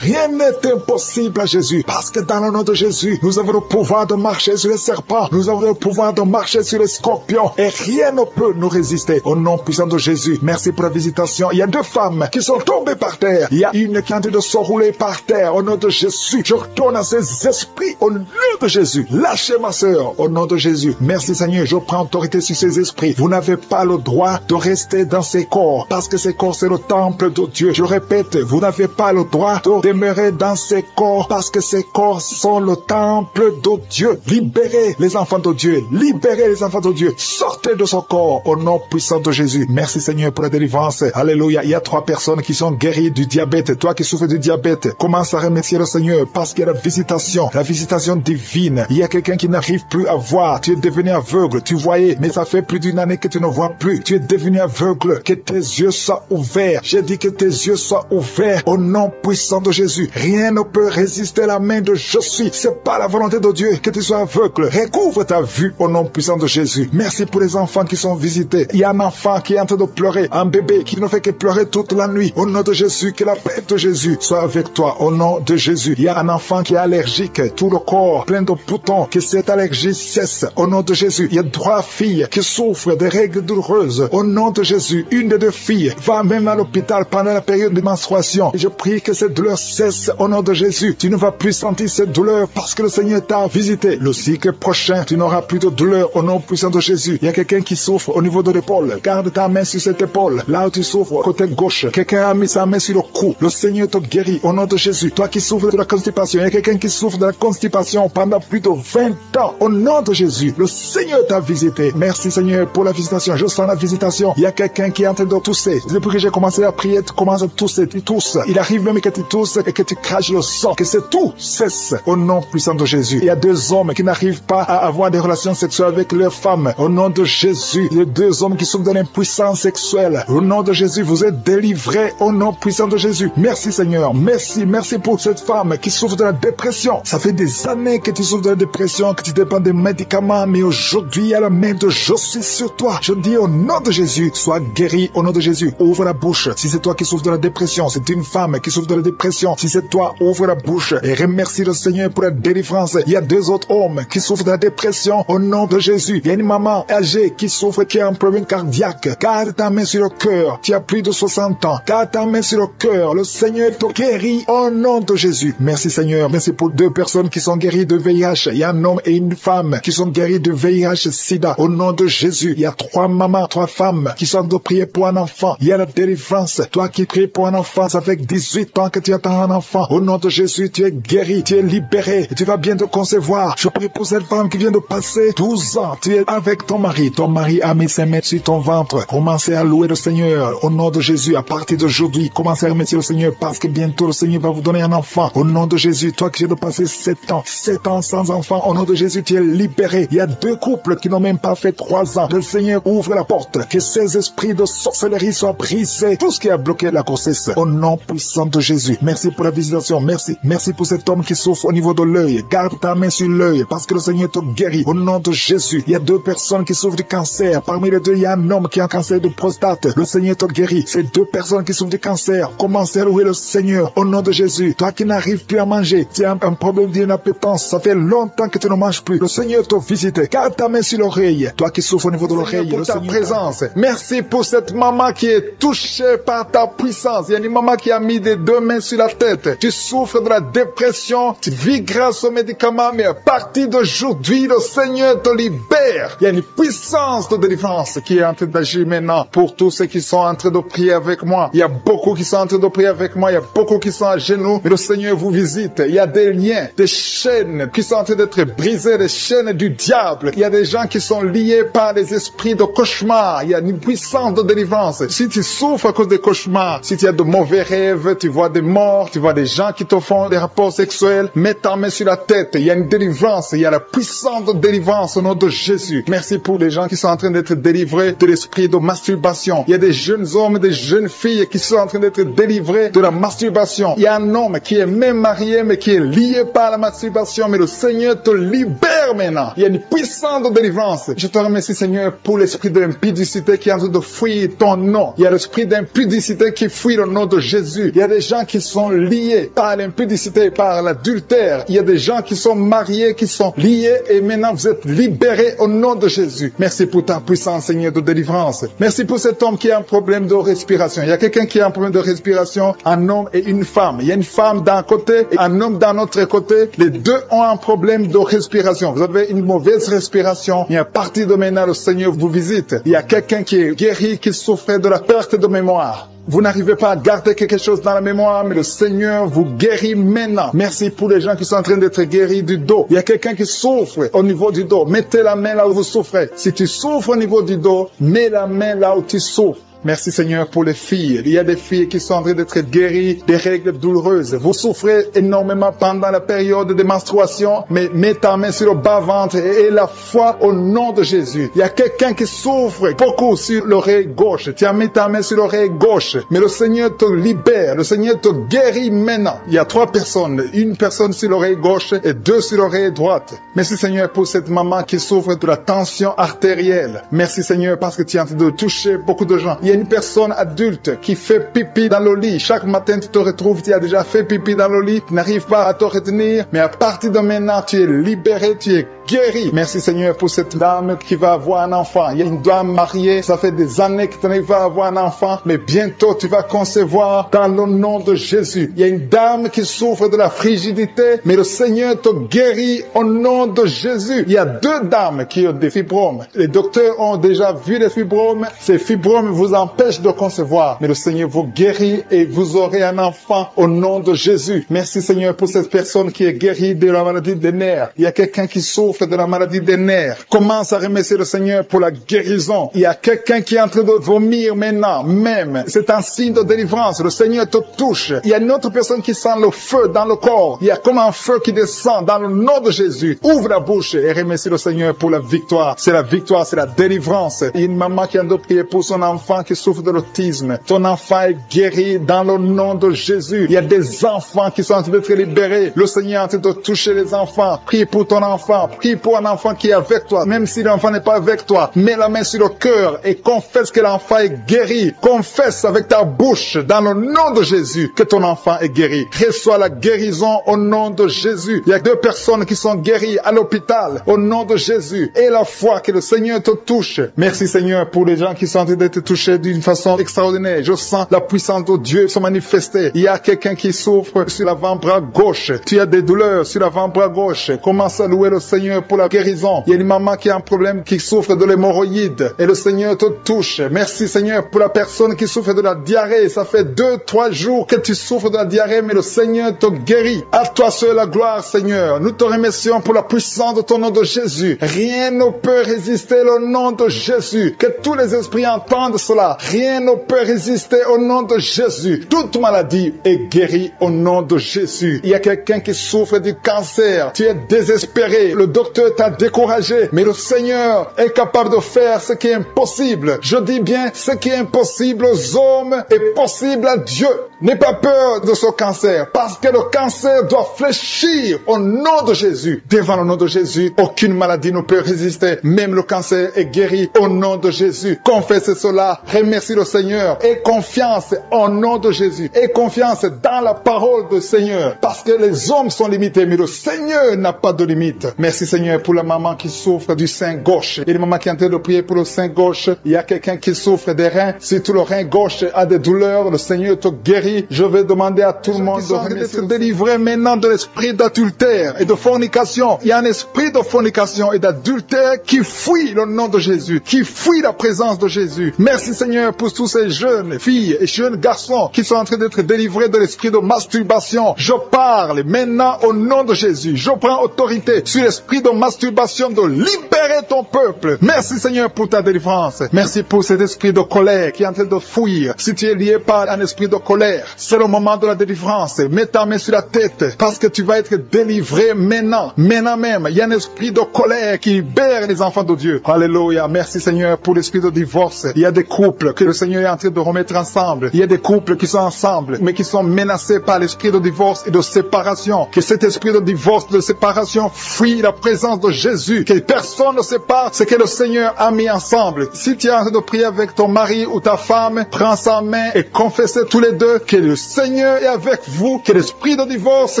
[SPEAKER 2] Rien n'est impossible à Jésus. Parce que dans le nom de Jésus, nous avons le pouvoir de marcher sur les serpents. Nous avons le pouvoir de marcher sur les scorpions. Et rien ne peut nous résister. Au nom puissant de Jésus. Merci pour la visitation. Il y a 2 femmes qui sont tombées par terre. Il y a une qui est en train de s'enrouler par terre. Au nom de Jésus, je retourne à ces esprits. Au nom de Jésus. Lâchez ma sœur. Au nom de Jésus. Merci Seigneur. Je prends autorité sur ces esprits. Vous n'avez pas le droit de rester dans ces corps. Parce que ces corps, c'est le temple de Dieu. Je répète, vous n'avez pas le droit de demeurer dans ces corps. Parce que ces corps sont le temple de Dieu. Libérez les enfants de Dieu. Libérez les enfants de Dieu. Sortez de ce corps. Au nom puissant de Jésus. Merci Seigneur pour la délivrance. Alléluia. Il y a 3 personnes qui sont guéries du diabète. Toi qui souffres du diabète, commence à remercier le Seigneur parce qu'il y a la visitation divine. Il y a quelqu'un qui n'arrive plus à voir. Tu es devenu aveugle. Tu voyais, mais ça fait plus d'une année que tu ne vois plus. Tu es devenu aveugle. Que tes yeux soient ouverts. J'ai dit que tes yeux soient ouverts au nom puissant de Jésus. Rien ne peut résister à la main de je suis. C'est pas la volonté de Dieu que tu sois aveugle. Recouvre ta vue au nom puissant de Jésus. Merci pour les enfants qui sont visités. Il y a un enfant qui est en train de pleurer. Un bébé qui ne fait que pleurer toute la nuit. Au nom de Jésus, que la paix de Jésus soit avec toi. Au nom de Jésus. Il y a un enfant qui est allergique. Tout le corps plein de boutons. Que cette allergie cesse. Au nom de Jésus. Il y a 3 filles qui souffrent des règles douloureuses. Au nom de Jésus. Une des 2 filles va même à l'hôpital pendant la période de menstruation. Et je prie que cette douleur cesse au nom de Jésus. Tu ne vas plus sentir cette douleur parce que le Seigneur t'a visité. Le cycle prochain, tu n'auras plus de douleur au nom puissant de Jésus. Il y a quelqu'un qui souffre au niveau de l'épaule. Garde ta main sur cette épaule. Là où tu souffres, côté gauche. Quelqu'un a mis sa main sur le cou. Le Seigneur te guérit au nom de Jésus. Toi qui souffres de la constipation, il y a quelqu'un qui souffre de la constipation pendant plus de 20 ans. Au nom de Jésus, le Seigneur t'a visité. Merci Seigneur pour la visitation. Je sens la visitation. Il y a quelqu'un qui est en train de tousser. Depuis que j'ai commencé à prier, tu commences à tousser, tu tousses. Il arrive même que tu tousses et que tu craches le sang. Que c'est tout cesse au nom puissant de Jésus. Il y a 2 hommes qui n'arrivent pas à avoir des relations sexuelles avec leurs femmes. Au nom de Jésus. Il y a 2 hommes qui souffrent de l'impuissance sexuelle. Au nom de Jésus, vous êtes délivrés au nom puissant de Jésus. Merci Seigneur. Merci pour cette femme qui souffre de la dépression. Ça fait des années que tu souffres de la dépression, que tu dépends des médicaments, mais aujourd'hui, il y a la main de je suis sur toi. Je dis au nom de Jésus, sois guéri au nom de Jésus. Ouvre la bouche. Si c'est toi qui souffres de la dépression, c'est une femme qui souffre de la dépression. Si c'est toi, ouvre la bouche et remercie le Seigneur pour la délivrance. Il y a 2 autres hommes qui souffrent de la dépression au nom de Jésus. Il y a une maman âgée qui souffre, qui a un problème cardiaque. Garde ta main sur le cœur. Tu as plus de 60 ans. Garde ta main sur le cœur. Le Seigneur te guérit au nom de Jésus. Merci Seigneur. Merci pour 2 personnes qui sont guéries de VIH. Il y a un homme et une femme qui sont guéris de VIH-Sida. Au nom de Jésus. Il y a 3 mamans, 3 femmes qui sont de prier pour un enfant. Il y a la délivrance. Toi qui pries pour un enfant, ça fait 18 ans que tu attends un enfant. Au nom de Jésus, tu es guéri, tu es libéré et tu vas bientôt concevoir. Je prie pour cette femme qui vient de passer 12 ans. Tu es avec ton mari. Ton mari a mis ses mains sur ton ventre. Commencez à louer le Seigneur. Au nom de Jésus, à partir d'aujourd'hui, commencez à remercier le Seigneur parce que bientôt le Seigneur va vous donner un enfant. Au nom de Jésus, toi qui viens de passer 7 ans sans enfant, au nom de Jésus, tu es libéré. Il y a 2 couples qui n'ont même pas fait 3 ans. Le Seigneur ouvre la porte. Que ces esprits de sorcellerie soient brisés. Tout ce qui a bloqué la grossesse. Au nom puissant de Jésus. Merci pour la visitation. Merci pour cet homme qui souffre au niveau de l'œil. Garde ta main sur l'œil parce que le Seigneur te guérit. Au nom de Jésus. Il y a 2 personnes qui souffrent du cancer. Parmi les 2, il y a un homme qui a un cancer de prostate. Le Seigneur te guérit. Ces 2 personnes qui souffrent du cancer. Commencez à louer le Seigneur. Au nom de Jésus. Toi qui n'arrives plus à manger. Tu as un problème d'inappétence. Ça fait longtemps que tu ne manges plus. Le Seigneur te visite. Garde ta main sur l'oreille. Toi qui souffres au niveau de l'oreille.
[SPEAKER 1] Pour ta présence. Merci pour cette maman qui est touchée par ta puissance. Il y a une maman qui a mis des 2 mains sur la tête. Tu souffres de la dépression. Tu vis grâce aux médicaments. Mais à partir d'aujourd'hui, le Seigneur te libère. Il y a une puissance de délivrance qui est en train d'agir maintenant pour tous ceux qui sont en train de prier avec moi. Il y a beaucoup qui sont en train de prier avec moi. Il y a beaucoup qui sont à genoux. Mais le Seigneur vous visite. Il y a des liens, des chaînes qui sont en train d'être brisées, des chaînes du diable. Il y a des gens qui sont liés par des esprits de cauchemar. Il y a une puissance de délivrance. Si tu souffres à cause des cauchemars, si tu as de mauvais rêves, tu vois des morts, tu vois des gens qui te font des rapports sexuels, mets ta main sur la tête. Il y a une délivrance. Il y a la puissance de délivrance au nom de Jésus. Merci pour les gens qui sont en train d'être délivrés de l'esprit de masturbation. Il y a des jeunes hommes, des jeunes filles qui sont en train d'être délivrés de la masturbation. Il y a un homme qui est même marié, mais qui est lié par la masturbation. Mais le Seigneur te libère maintenant.
[SPEAKER 2] maintenant. Il y a une puissante délivrance. Je te remercie, Seigneur, pour l'esprit de l'impudicité qui est en train de fuir ton nom. Il y a l'esprit d'impudicité qui fuit le nom de Jésus. Il y a des gens qui sont liés par l'impudicité, par l'adultère. Il y a des gens qui sont mariés, qui sont liés et maintenant vous êtes libérés au nom de Jésus. Merci pour ta puissance, Seigneur, de délivrance. Merci pour cet homme qui a un problème de respiration. Il y a quelqu'un qui a un problème de respiration, un homme et une femme. Il y a une femme d'un côté et un homme d'un autre côté. Les deux ont un problème de respiration. Vous avez une mauvaise respiration. Et à partir de maintenant, le Seigneur vous visite. Il y a quelqu'un qui est guéri, qui souffrait de la perte de mémoire. Vous n'arrivez pas à garder quelque chose dans la mémoire, mais le Seigneur vous guérit maintenant. Merci pour les gens qui sont en train d'être guéris du dos. Il y a quelqu'un qui souffre au niveau du dos. Mettez la main là où vous souffrez. Si tu souffres au niveau du dos, mets la main là où tu souffres. Merci Seigneur pour les filles. Il y a des filles qui sont en train d'être guéries des règles douloureuses. Vous souffrez énormément pendant la période de menstruation, mais mets ta main sur le bas-ventre et la foi au nom de Jésus. Il y a quelqu'un qui souffre beaucoup sur l'oreille gauche. Tu as mis ta main sur l'oreille gauche, mais le Seigneur te libère. Le Seigneur te guérit maintenant. Il y a 3 personnes. Une personne sur l'oreille gauche et 2 sur l'oreille droite. Merci Seigneur pour cette maman qui souffre de la tension artérielle. Merci Seigneur parce que tu es en train de toucher beaucoup de gens. Il y a une personne adulte qui fait pipi dans le lit. Chaque matin, tu te retrouves, tu as déjà fait pipi dans le lit, tu n'arrives pas à te retenir, mais à partir de maintenant, tu es libéré, tu es guéri. Merci Seigneur pour cette dame qui va avoir un enfant. Il y a une dame mariée, ça fait des années que tu n'arrives pas à avoir un enfant, mais bientôt tu vas concevoir dans le nom de Jésus. Il y a une dame qui souffre de la frigidité, mais le Seigneur te guérit au nom de Jésus. Il y a 2 dames qui ont des fibromes. Les docteurs ont déjà vu les fibromes. Ces fibromes vous empêchent de concevoir, mais le Seigneur vous guérit et vous aurez un enfant au nom de Jésus. Merci Seigneur pour cette personne qui est guérie de la maladie des nerfs. Il y a quelqu'un qui souffre de la maladie des nerfs. Commence à remercier le Seigneur pour la guérison. Il y a quelqu'un qui est en train de vomir maintenant, même. C'est un signe de délivrance. Le Seigneur te touche. Il y a une autre personne qui sent le feu dans le corps. Il y a comme un feu qui descend dans le nom de Jésus. Ouvre la bouche et remercie le Seigneur pour la victoire. C'est la victoire, c'est la délivrance. Il y a une maman qui a de prier pour son enfant qui souffre de l'autisme. Ton enfant est guéri dans le nom de Jésus. Il y a des enfants qui sont en train d'être libérés. Le Seigneur est en train de toucher les enfants. Prie pour ton enfant. Prie pour un enfant qui est avec toi. Même si l'enfant n'est pas avec toi, mets la main sur le cœur et confesse que l'enfant est guéri. Confesse avec ta bouche dans le nom de Jésus que ton enfant est guéri. Reçois la guérison au nom de Jésus. Il y a 2 personnes qui sont guéries à l'hôpital au nom de Jésus. Et la foi que le Seigneur te touche. Merci Seigneur pour les gens qui sont en train d'être touchés d'une façon extraordinaire. Je sens la puissance de Dieu se manifester. Il y a quelqu'un qui souffre sur l'avant-bras gauche. Tu as des douleurs sur l'avant-bras gauche. Commence à louer le Seigneur pour la guérison. Il y a une maman qui a un problème, qui souffre de l'hémorroïde. Et le Seigneur te touche. Merci Seigneur pour la personne qui souffre de la diarrhée. Ça fait 2-3 jours que tu souffres de la diarrhée, mais le Seigneur te guérit. À toi seul la gloire, Seigneur. Nous te remercions pour la puissance de ton nom de Jésus. Rien ne peut résister au nom de Jésus. Que tous les esprits entendent cela. Rien ne peut résister au nom de Jésus. Toute maladie est guérie au nom de Jésus. Il y a quelqu'un qui souffre du cancer. Tu es désespéré. Le docteur t'a découragé. Mais le Seigneur est capable de faire ce qui est impossible. Je dis bien, ce qui est impossible aux hommes est possible à Dieu. N'aie pas peur de ce cancer. Parce que le cancer doit fléchir au nom de Jésus. Devant le nom de Jésus, aucune maladie ne peut résister. Même le cancer est guéri au nom de Jésus. Confesse cela. Remercie le Seigneur. Aie confiance au nom de Jésus. Aie confiance dans la parole du Seigneur. Parce que les hommes sont limités, mais le Seigneur n'a pas de limite. Merci Seigneur pour la maman qui souffre du sein gauche. Il y a une maman qui est en train de prier pour le sein gauche. Il y a quelqu'un qui souffre des reins. Si tout le rein gauche a des douleurs, le Seigneur te guérit. Je vais demander à tout le monde d'être délivré maintenant de l'esprit d'adultère et de fornication. Il y a un esprit de fornication et d'adultère qui fuit le nom de Jésus, qui fuit la présence de Jésus. Merci Seigneur pour tous ces jeunes filles et jeunes garçons qui sont en train d'être délivrés de l'esprit de masturbation. Je parle maintenant au nom de Jésus. Je prends autorité sur l'esprit de masturbation de libérer ton peuple. Merci Seigneur pour ta délivrance. Merci pour cet esprit de colère qui est en train de fuir. Si tu es lié par un esprit de colère, nerfs. C'est le moment de la délivrance. Mets ta main sur la tête parce que tu vas être délivré maintenant. Maintenant même, il y a un esprit de colère qui libère les enfants de Dieu. Alléluia. Merci Seigneur pour l'esprit de divorce. Il y a des couples que le Seigneur est en train de remettre ensemble. Il y a des couples qui sont ensemble, mais qui sont menacés par l'esprit de divorce et de séparation. Que cet esprit de divorce, de séparation, fuit la présence de Jésus. Que personne ne sépare ce que le Seigneur a mis ensemble. Si tu es en train de prier avec ton mari ou ta femme, prends sa main et confessez tous les deux que le Seigneur est avec vous, que l'esprit de divorce,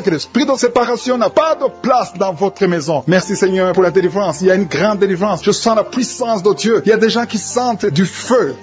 [SPEAKER 2] que l'esprit de séparation n'a pas de place dans votre maison. Merci Seigneur pour la délivrance. Il y a une grande délivrance. Je sens la puissance de Dieu. Il y a des gens qui sentent du feu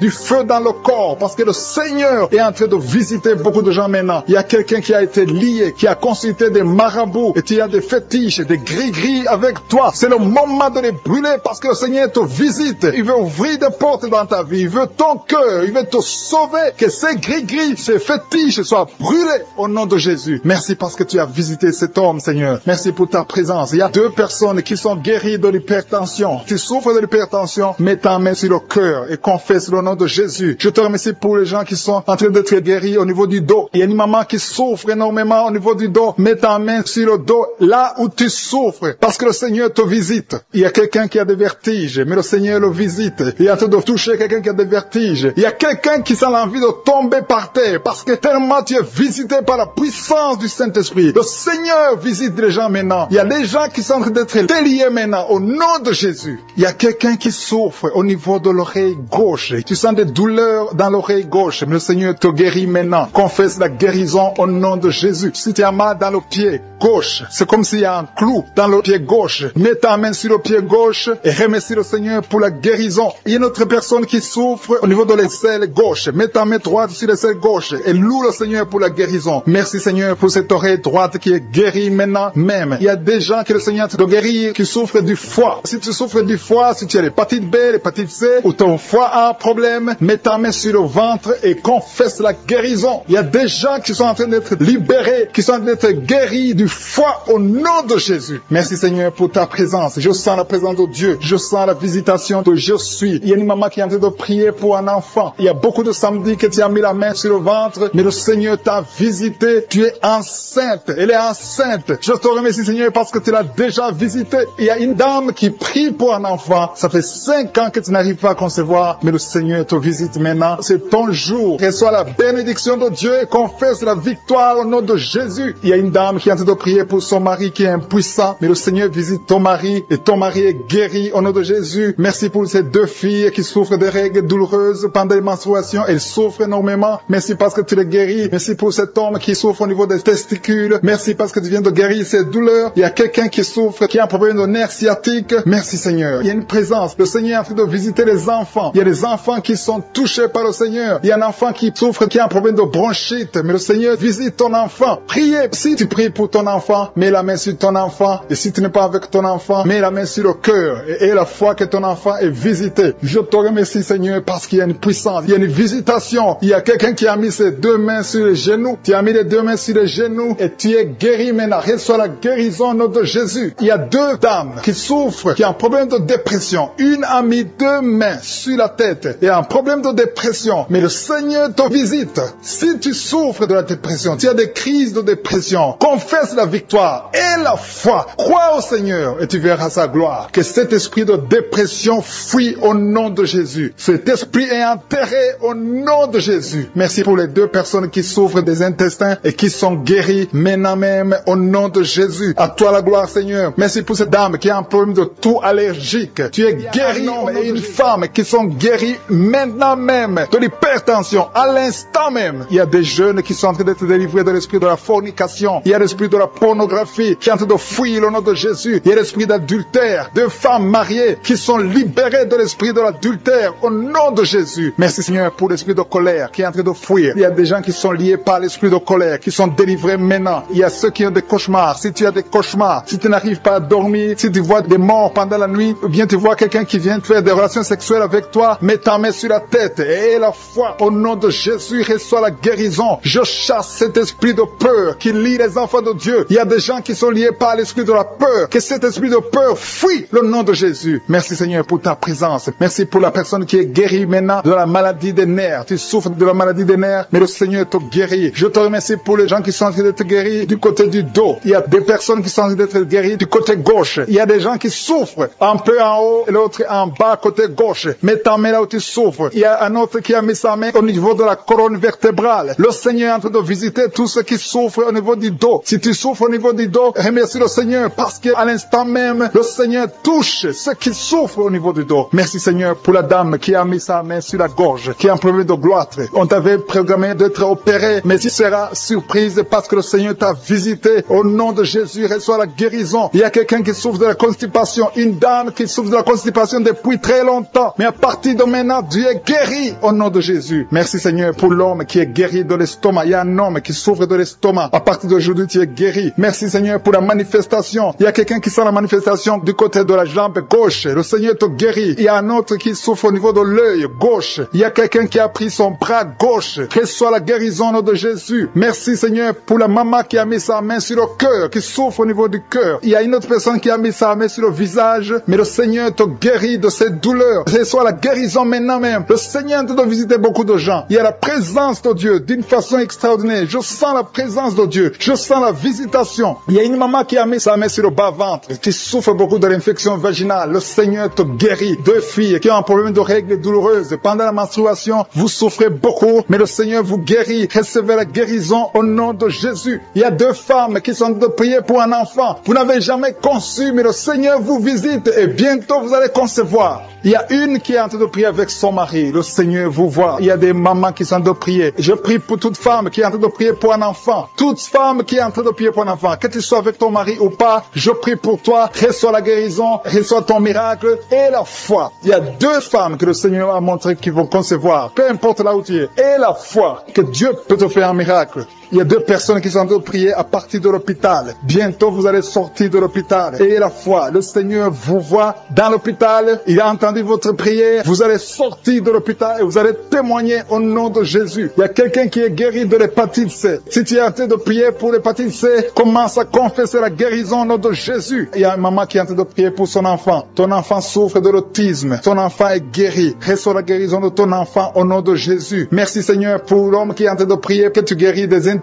[SPEAKER 2] dans le corps, parce que le Seigneur est en train de visiter beaucoup de gens maintenant. Il y a quelqu'un qui a été lié, qui a consulté des marabouts, et tu as des fétiches, des gris-gris avec toi. C'est le moment de les brûler, parce que le Seigneur te visite. Il veut ouvrir des portes dans ta vie. Il veut ton cœur. Il veut te sauver. Que ces gris-gris, ces fétiches soient brûlés au nom de Jésus. Merci parce que tu as visité cet homme, Seigneur. Merci pour ta présence. Il y a 2 personnes qui sont guéries de l'hypertension. Tu souffres de l'hypertension, mets ta main sur le cœur et confesse le nom de Jésus. Je te remercie pour les gens qui sont en train d'être guéris au niveau du dos. Il y a une maman qui souffre énormément au niveau du dos. Mets ta main sur le dos, là où tu souffres, parce que le Seigneur te visite. Il y a quelqu'un qui a des vertiges, mais le Seigneur le visite. Il est en train de toucher quelqu'un qui a des vertiges. Il y a quelqu'un qui sent l'envie de tomber par terre, parce que tellement tu es visité par la puissance du Saint-Esprit. Le Seigneur visite les gens maintenant. Il y a des gens qui sont en train d'être déliés maintenant, au nom de Jésus. Il y a quelqu'un qui souffre au niveau de l'oreille gauche. Tu sens des douleurs dans l'oreille gauche, mais le Seigneur te guérit maintenant. Confesse la guérison au nom de Jésus. Si tu as mal dans le pied gauche, c'est comme s'il y a un clou dans le pied gauche. Mets ta main sur le pied gauche et remercie le Seigneur pour la guérison. Il y a une autre personne qui souffre au niveau de l'aisselle gauche. Mets ta main droite sur l'aisselle gauche et loue le Seigneur pour la guérison. Merci Seigneur pour cette oreille droite qui est guérie maintenant même. Il y a des gens que le Seigneur te guérit qui souffrent du foie. Si tu souffres du foie, si tu as l'hépatite B, l'hépatite C, ou ton foie a un problème, mets ta main sur le ventre et confesse la guérison. Il y a des gens qui sont en train d'être libérés, qui sont en train d'être guéris du foie au nom de Jésus. Merci Seigneur pour ta présence. Je sens la présence de Dieu. Je sens la visitation de je suis. Il y a une maman qui est en train de prier pour un enfant. Il y a beaucoup de samedis que tu as mis la main sur le ventre, mais le Seigneur t'a visité. Tu es enceinte. Elle est enceinte. Je te remercie Seigneur parce que tu l'as déjà visité. Il y a une dame qui prie pour un enfant. Ça fait 5 ans que tu n'arrives pas à concevoir, mais le Seigneur te visite maintenant. C'est ton jour. Reçois la bénédiction de Dieu et confesse la victoire au nom de Jésus. Il y a une dame qui est en train de prier pour son mari qui est impuissant, mais le Seigneur visite ton mari et ton mari est guéri au nom de Jésus. Merci pour ces 2 filles qui souffrent des règles douloureuses pendant les menstruations. Elles souffrent énormément. Merci parce que tu les guéris. Merci pour cet homme qui souffre au niveau des testicules. Merci parce que tu viens de guérir ces douleurs. Il y a quelqu'un qui souffre, qui a un problème de nerf sciatique. Merci Seigneur. Il y a une présence. Le Seigneur est en train de visiter les enfants. Il y a des enfants qui sont touchés par le Seigneur. Il y a un enfant qui souffre, qui a un problème de bronchite. Mais le Seigneur visite ton enfant. Priez. Si tu pries pour ton enfant, mets la main sur ton enfant. Et si tu n'es pas avec ton enfant, mets la main sur le cœur. Et la foi que ton enfant est visité. Je te remercie Seigneur parce qu'il y a une puissance. Il y a une visitation. Il y a quelqu'un qui a mis ses 2 mains sur les genoux. Tu as mis les 2 mains sur les genoux et tu es guéri maintenant. Reçois la guérison au nom de Jésus. Il y a 2 dames qui souffrent, qui ont un problème de dépression. Une a mis 2 mains sur la tête et a un problème de dépression. Mais le Seigneur te visite. Si tu souffres de la dépression, tu as des crises de dépression, confesse la victoire et la foi. Crois au Seigneur et tu verras sa gloire. Que cet esprit de dépression fuit au nom de Jésus. Cet esprit est enterré au nom de Jésus. Merci pour les 2 personnes qui souffrent des intestins et qui sont guéries maintenant même au nom de Jésus. À toi la gloire Seigneur. Merci pour cette dame qui a un problème de toux allergique. Tu es guéri et une femme qui sont guéries maintenant même de l'hypertension à l'instant même. Il y a des jeunes qui sont en train d'être délivrés de l'esprit de la fornication. Il y a l'esprit de la pornographie qui est en train de fuir au nom de Jésus. Il y a l'esprit d'adultère. 2 femmes mariées qui sont libérées de l'esprit de l'adultère au nom de Jésus. Merci Seigneur pour l'esprit de colère qui est en train de fuir. Il y a des gens qui sont liés par l'esprit de colère, qui sont délivrés maintenant. Il y a ceux qui ont des cauchemars. Si tu as des cauchemars, si tu n'arrives pas à dormir, si tu vois des morts pendant la nuit, ou bien tu vois quelqu'un qui vient faire des relations sexuelles avec toi, mets ta main sur la tête et la foi au nom de Jésus reçoit la guérison. Je chasse cet esprit de peur qui lie les enfants de Dieu. Il y a des gens qui sont liés par l'esprit de la peur. Que cet esprit de peur fuit le nom de Jésus. Merci Seigneur pour ta présence. Merci pour la personne qui est guérie maintenant de la maladie des nerfs. Tu souffres de la maladie des nerfs, mais le Seigneur Seigneur te guérit. Je te remercie pour les gens qui sont en train d'être guéris du côté du dos. Il y a des personnes qui sont en train d'être guéries du côté gauche. Il y a des gens qui souffrent un peu en haut et l'autre en bas côté gauche. Mets ta main là où tu souffres. Il y a un autre qui a mis sa main au niveau de la colonne vertébrale. Le Seigneur est en train de visiter tous ceux qui souffrent au niveau du dos. Si tu souffres au niveau du dos, remercie le Seigneur parce qu'à l'instant même, le Seigneur touche ceux qui souffrent au niveau du dos. Merci Seigneur pour la dame qui a mis sa main sur la gorge, qui a un problème de gloître. On t'avait programmé d'être opéré, mais tu seras surprise parce que le Seigneur t'a visité. Au nom de Jésus, reçois la guérison. Il y a quelqu'un qui souffre de la constipation, une dame qui souffre de la constipation depuis très longtemps. Mais à partir de maintenant, Dieu est guéri au nom de Jésus. Merci Seigneur pour l'homme qui est guéri de l'estomac. Il y a un homme qui souffre de l'estomac. À partir d'aujourd'hui, tu es guéri. Merci Seigneur pour la manifestation. Il y a quelqu'un qui sent la manifestation du côté de la jambe gauche. Le Seigneur te guérit. Il y a un autre qui souffre au niveau de l'œil gauche. Il y a quelqu'un qui a pris son bras gauche. Reçois la guérison au nom de Jésus. Merci Seigneur pour la maman qui a mis sa main sur le cœur, qui souffre au niveau du cœur. Il y a une autre personne qui a mis sa main sur le visage, mais le Seigneur te guérit de cette douleur. Reçois la guérison maintenant même. Le Seigneur te doit visiter beaucoup de gens. Il y a la présence de Dieu d'une façon extraordinaire. Je sens la présence de Dieu. Je sens la visitation. Il y a une maman qui a mis sa main sur le bas-ventre. Tu souffres beaucoup de l'infection vaginale. Le Seigneur te guérit. Deux filles qui ont un problème de règles douloureuses. Pendant la menstruation, vous souffrez beaucoup, mais le Seigneur vous guérit. Recevez la guérison au nom de Jésus. Il y a deux femmes qui sont en train de prier pour un enfant. Vous n'avez jamais conçu, mais le Seigneur vous visite et bientôt vous allez concevoir. Il y a une qui est en train de prier avec son mari. Le Seigneur vous voit. Il y a des mamans qui sont en train de prier. Je prie pour toute femme qui est en train de prier pour un enfant. Toute femme qui est en train de prier pour un enfant. Que tu sois avec ton mari ou pas, je prie pour toi. Reçois la guérison, reçois ton miracle et la foi. Il y a deux femmes que le Seigneur a montré qui vont concevoir. Peu importe là où tu es. Et la foi. Que Dieu peut te faire un miracle. Il y a deux personnes qui sont en train de prier à partir de l'hôpital. Bientôt, vous allez sortir de l'hôpital. Et la foi, le Seigneur vous voit dans l'hôpital. Il a entendu votre prière. Vous allez sortir de l'hôpital et vous allez témoigner au nom de Jésus. Il y a quelqu'un qui est guéri de l'hépatite C. Si tu es en train de prier pour l'hépatite C, commence à confesser la guérison au nom de Jésus. Il y a une maman qui est en train de prier pour son enfant. Ton enfant souffre de l'autisme. Ton enfant est guéri. Reçois la guérison de ton enfant au nom de Jésus. Merci Seigneur pour l'homme qui est en train de prier que tu guéris des intestins.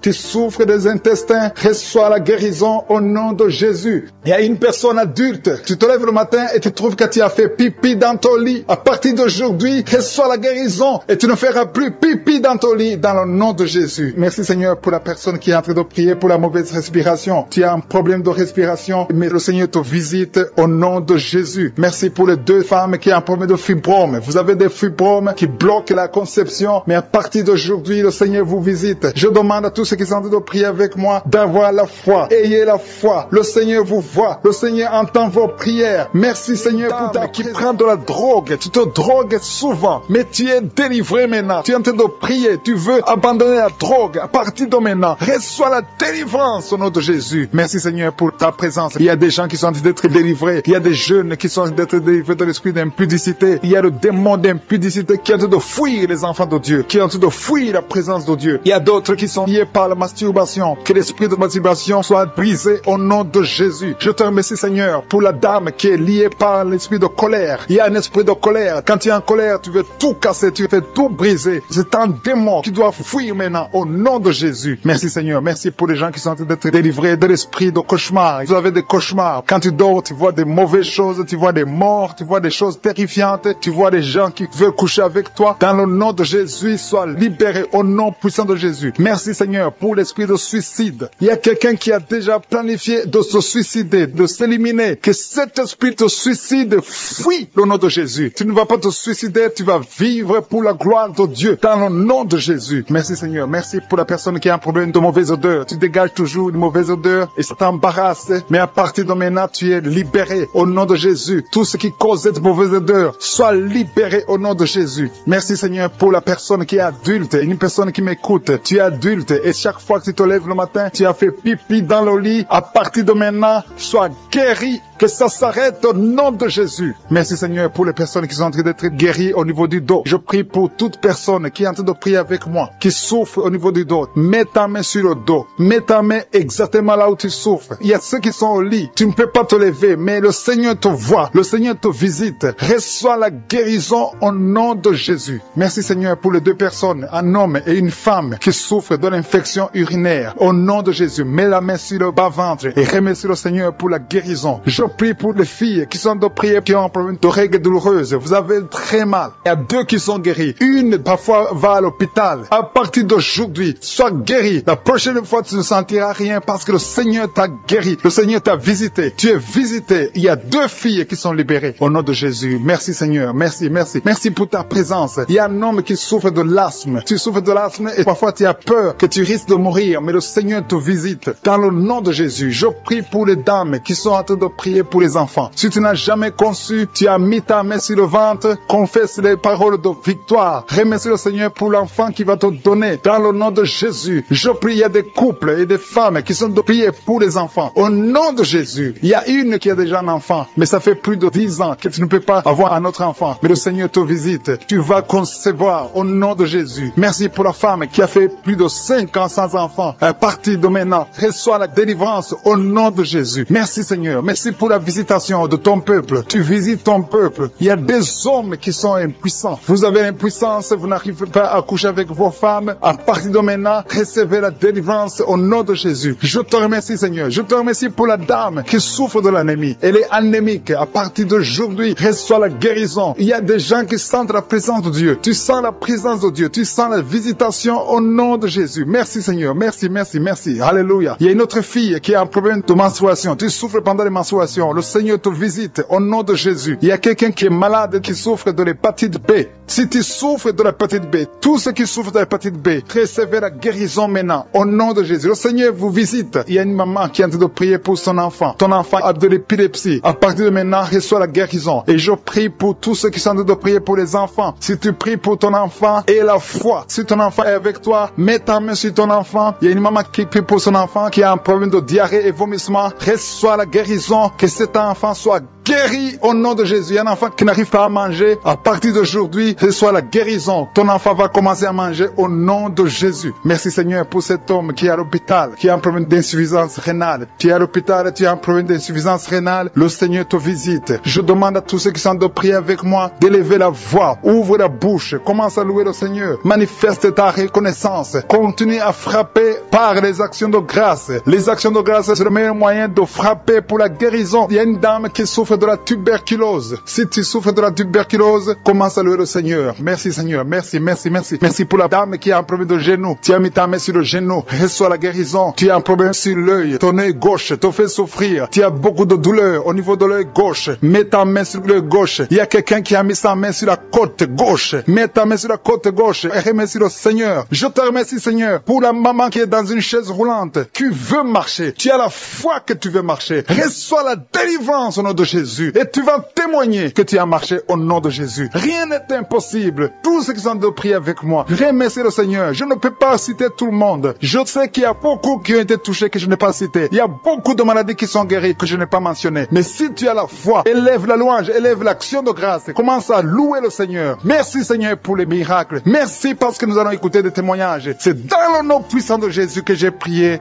[SPEAKER 2] Tu souffres des intestins, reçois la guérison au nom de Jésus. Il y a une personne adulte, tu te lèves le matin et tu trouves que tu as fait pipi dans ton lit. À partir d'aujourd'hui, reçois la guérison et tu ne feras plus pipi dans ton lit dans le nom de Jésus. Merci Seigneur pour la personne qui est en train de prier pour la mauvaise respiration. Tu as un problème de respiration, mais le Seigneur te visite au nom de Jésus. Merci pour les deux femmes qui ont un problème de fibrome. Vous avez des fibromes qui bloquent la conception, mais à partir d'aujourd'hui, le Seigneur vous visite. Je demande à tous ceux qui sont en train de prier avec moi d'avoir la foi. Ayez la foi. Le Seigneur vous voit. Le Seigneur entend vos prières. Merci Seigneur pour ta qui prend de la drogue. Tu te drogues souvent, mais tu es délivré maintenant. Tu es en train de prier. Tu veux abandonner la drogue. À partir de maintenant, reçois la délivrance au nom de Jésus. Merci Seigneur pour ta présence. Il y a des gens qui sont en train d'être délivrés. Il y a des jeunes qui sont en train d'être délivrés de l'esprit d'impudicité. Il y a le démon d'impudicité qui est en train de fuir les enfants de Dieu, qui est en train de fuir la présence de Dieu. Il y a d'autres qui sont liés par la masturbation. Que l'esprit de masturbation soit brisé au nom de Jésus. Je te remercie Seigneur pour la dame qui est liée par l'esprit de colère. Il y a un esprit de colère. Quand tu es en colère, tu veux tout casser, tu veux tout briser. C'est un démon qui doit fuir maintenant au nom de Jésus. Merci Seigneur. Merci pour les gens qui sont en train d'être délivrés de l'esprit de cauchemar. Vous avez des cauchemars. Quand tu dors, tu vois des mauvaises choses, tu vois des morts, tu vois des choses terrifiantes, tu vois des gens qui veulent coucher avec toi. Dans le nom de Jésus, sois libéré au nom puissant de Jésus. Merci Seigneur pour l'esprit de suicide. Il y a quelqu'un qui a déjà planifié de se suicider, de s'éliminer. Que cet esprit de suicide fuit le nom de Jésus. Tu ne vas pas te suicider, tu vas vivre pour la gloire de Dieu dans le nom de Jésus. Merci Seigneur. Merci pour la personne qui a un problème de mauvaise odeur. Tu dégages toujours une mauvaise odeur et ça t'embarrasse. Mais à partir de maintenant, tu es libéré au nom de Jésus. Tout ce qui cause cette mauvaise odeur, soit libéré au nom de Jésus. Merci Seigneur pour la personne qui est adulte, une personne qui m'écoute. Tu es adulte et chaque fois que tu te lèves le matin, tu as fait pipi dans le lit. À partir de maintenant, sois guéri Que ça s'arrête au nom de Jésus. Merci Seigneur pour les personnes qui sont en train d'être guéries au niveau du dos. Je prie pour toute personne qui est en train de prier avec moi, qui souffre au niveau du dos. Mets ta main sur le dos. Mets ta main exactement là où tu souffres. Il y a ceux qui sont au lit. Tu ne peux pas te lever, mais le Seigneur te voit. Le Seigneur te visite. Reçois la guérison au nom de Jésus. Merci Seigneur pour les deux personnes, un homme et une femme qui souffrent de l'infection urinaire. Au nom de Jésus, mets la main sur le bas-ventre et remercie le Seigneur pour la guérison. Je prie pour les filles qui sont de prière, qui ont un problème de règles douloureuses. Vous avez très mal. Il y a deux qui sont guéris. Une, parfois, va à l'hôpital. À partir d'aujourd'hui, sois guéri. La prochaine fois, tu ne sentiras rien parce que le Seigneur t'a guéri. Le Seigneur t'a visité. Tu es visité. Il y a deux filles qui sont libérées. Au nom de Jésus. Merci Seigneur. Merci, merci. Merci pour ta présence. Il y a un homme qui souffre de l'asthme. Tu souffres de l'asthme et parfois tu as peur que tu risques de mourir. Mais le Seigneur te visite. Dans le nom de Jésus, je prie pour les dames qui sont en train de prier pour les enfants. Si tu n'as jamais conçu, tu as mis ta main sur le ventre, confesse les paroles de victoire. Remercie le Seigneur pour l'enfant qui va te donner. Dans le nom de Jésus, je prie, il y a des couples et des femmes qui sont de prier pour les enfants. Au nom de Jésus, il y a une qui a déjà un enfant, mais ça fait plus de 10 ans que tu ne peux pas avoir un autre enfant. Mais le Seigneur te visite. Tu vas concevoir au nom de Jésus. Merci pour la femme qui a fait plus de 5 ans sans enfant. À partir de maintenant, reçois la délivrance au nom de Jésus. Merci Seigneur. Merci pour la visitation de ton peuple. Tu visites ton peuple. Il y a des hommes qui sont impuissants. Vous avez l'impuissance, vous n'arrivez pas à coucher avec vos femmes. À partir de maintenant, recevez la délivrance au nom de Jésus. Je te remercie Seigneur. Je te remercie pour la dame qui souffre de l'anémie. Elle est anémique. À partir d'aujourd'hui, reçois la guérison. Il y a des gens qui sentent la présence de Dieu. Tu sens la présence de Dieu. Tu sens la visitation au nom de Jésus. Merci Seigneur. Merci, merci, merci. Alléluia. Il y a une autre fille qui a un problème de menstruation. Tu souffres pendant les menstruations. Le Seigneur te visite au nom de Jésus. Il y a quelqu'un qui est malade, qui souffre de l'hépatite B. Si tu souffres de l'hépatite B, tous ceux qui souffrent de l'hépatite B, recevez la guérison maintenant au nom de Jésus. Le Seigneur vous visite. Il y a une maman qui est en train de prier pour son enfant. Ton enfant a de l'épilepsie. À partir de maintenant, reçois la guérison. Et je prie pour tous ceux qui sont en train de prier pour les enfants. Si tu pries pour ton enfant, aie la foi. Si ton enfant est avec toi, mets ta main sur ton enfant. Il y a une maman qui prie pour son enfant qui a un problème de diarrhée et vomissement. Reçois la guérison. Que cet enfant soit guéri au nom de Jésus. Il y a un enfant qui n'arrive pas à manger. À partir d'aujourd'hui, reçois la guérison. Ton enfant va commencer à manger au nom de Jésus. Merci Seigneur pour cet homme qui est à l'hôpital, qui a un problème d'insuffisance rénale. Tu es à l'hôpital et tu as un problème d'insuffisance rénale. Le Seigneur te visite. Je demande à tous ceux qui sont de prier avec moi d'élever la voix. Ouvre la bouche. Commence à louer le Seigneur. Manifeste ta reconnaissance. Continue à frapper par les actions de grâce. Les actions de grâce, c'est le meilleur moyen de frapper pour la guérison. Il y a une dame qui souffre de la tuberculose. Si tu souffres de la tuberculose, commence à louer le Seigneur. Merci Seigneur. Merci, merci, merci. Merci pour la dame qui a un problème de genou. Tu as mis ta main sur le genou. Reçois la guérison. Tu as un problème sur l'œil. Ton œil gauche te fait souffrir. Tu as beaucoup de douleur au niveau de l'œil gauche. Mets ta main sur l'œil gauche. Il y a quelqu'un qui a mis sa main sur la côte gauche. Mets ta main sur la côte gauche et remercie le Seigneur. Je te remercie Seigneur pour la maman qui est dans une chaise roulante. Tu veux marcher. Tu as la foi que tu veux marcher. Reçois la délivrance au nom de Jésus. Et tu vas témoigner que tu as marché au nom de Jésus. Rien n'est impossible. Tous ceux qui sont de prier avec moi, remercie le Seigneur. Je ne peux pas citer tout le monde. Je sais qu'il y a beaucoup qui ont été touchés que je n'ai pas cité. Il y a beaucoup de maladies qui sont guéries que je n'ai pas mentionnées. Mais si tu as la foi, élève la louange, élève l'action de grâce. Commence à louer le Seigneur. Merci Seigneur pour les miracles. Merci parce que nous allons écouter des témoignages. C'est dans le nom puissant de Jésus que j'ai prié.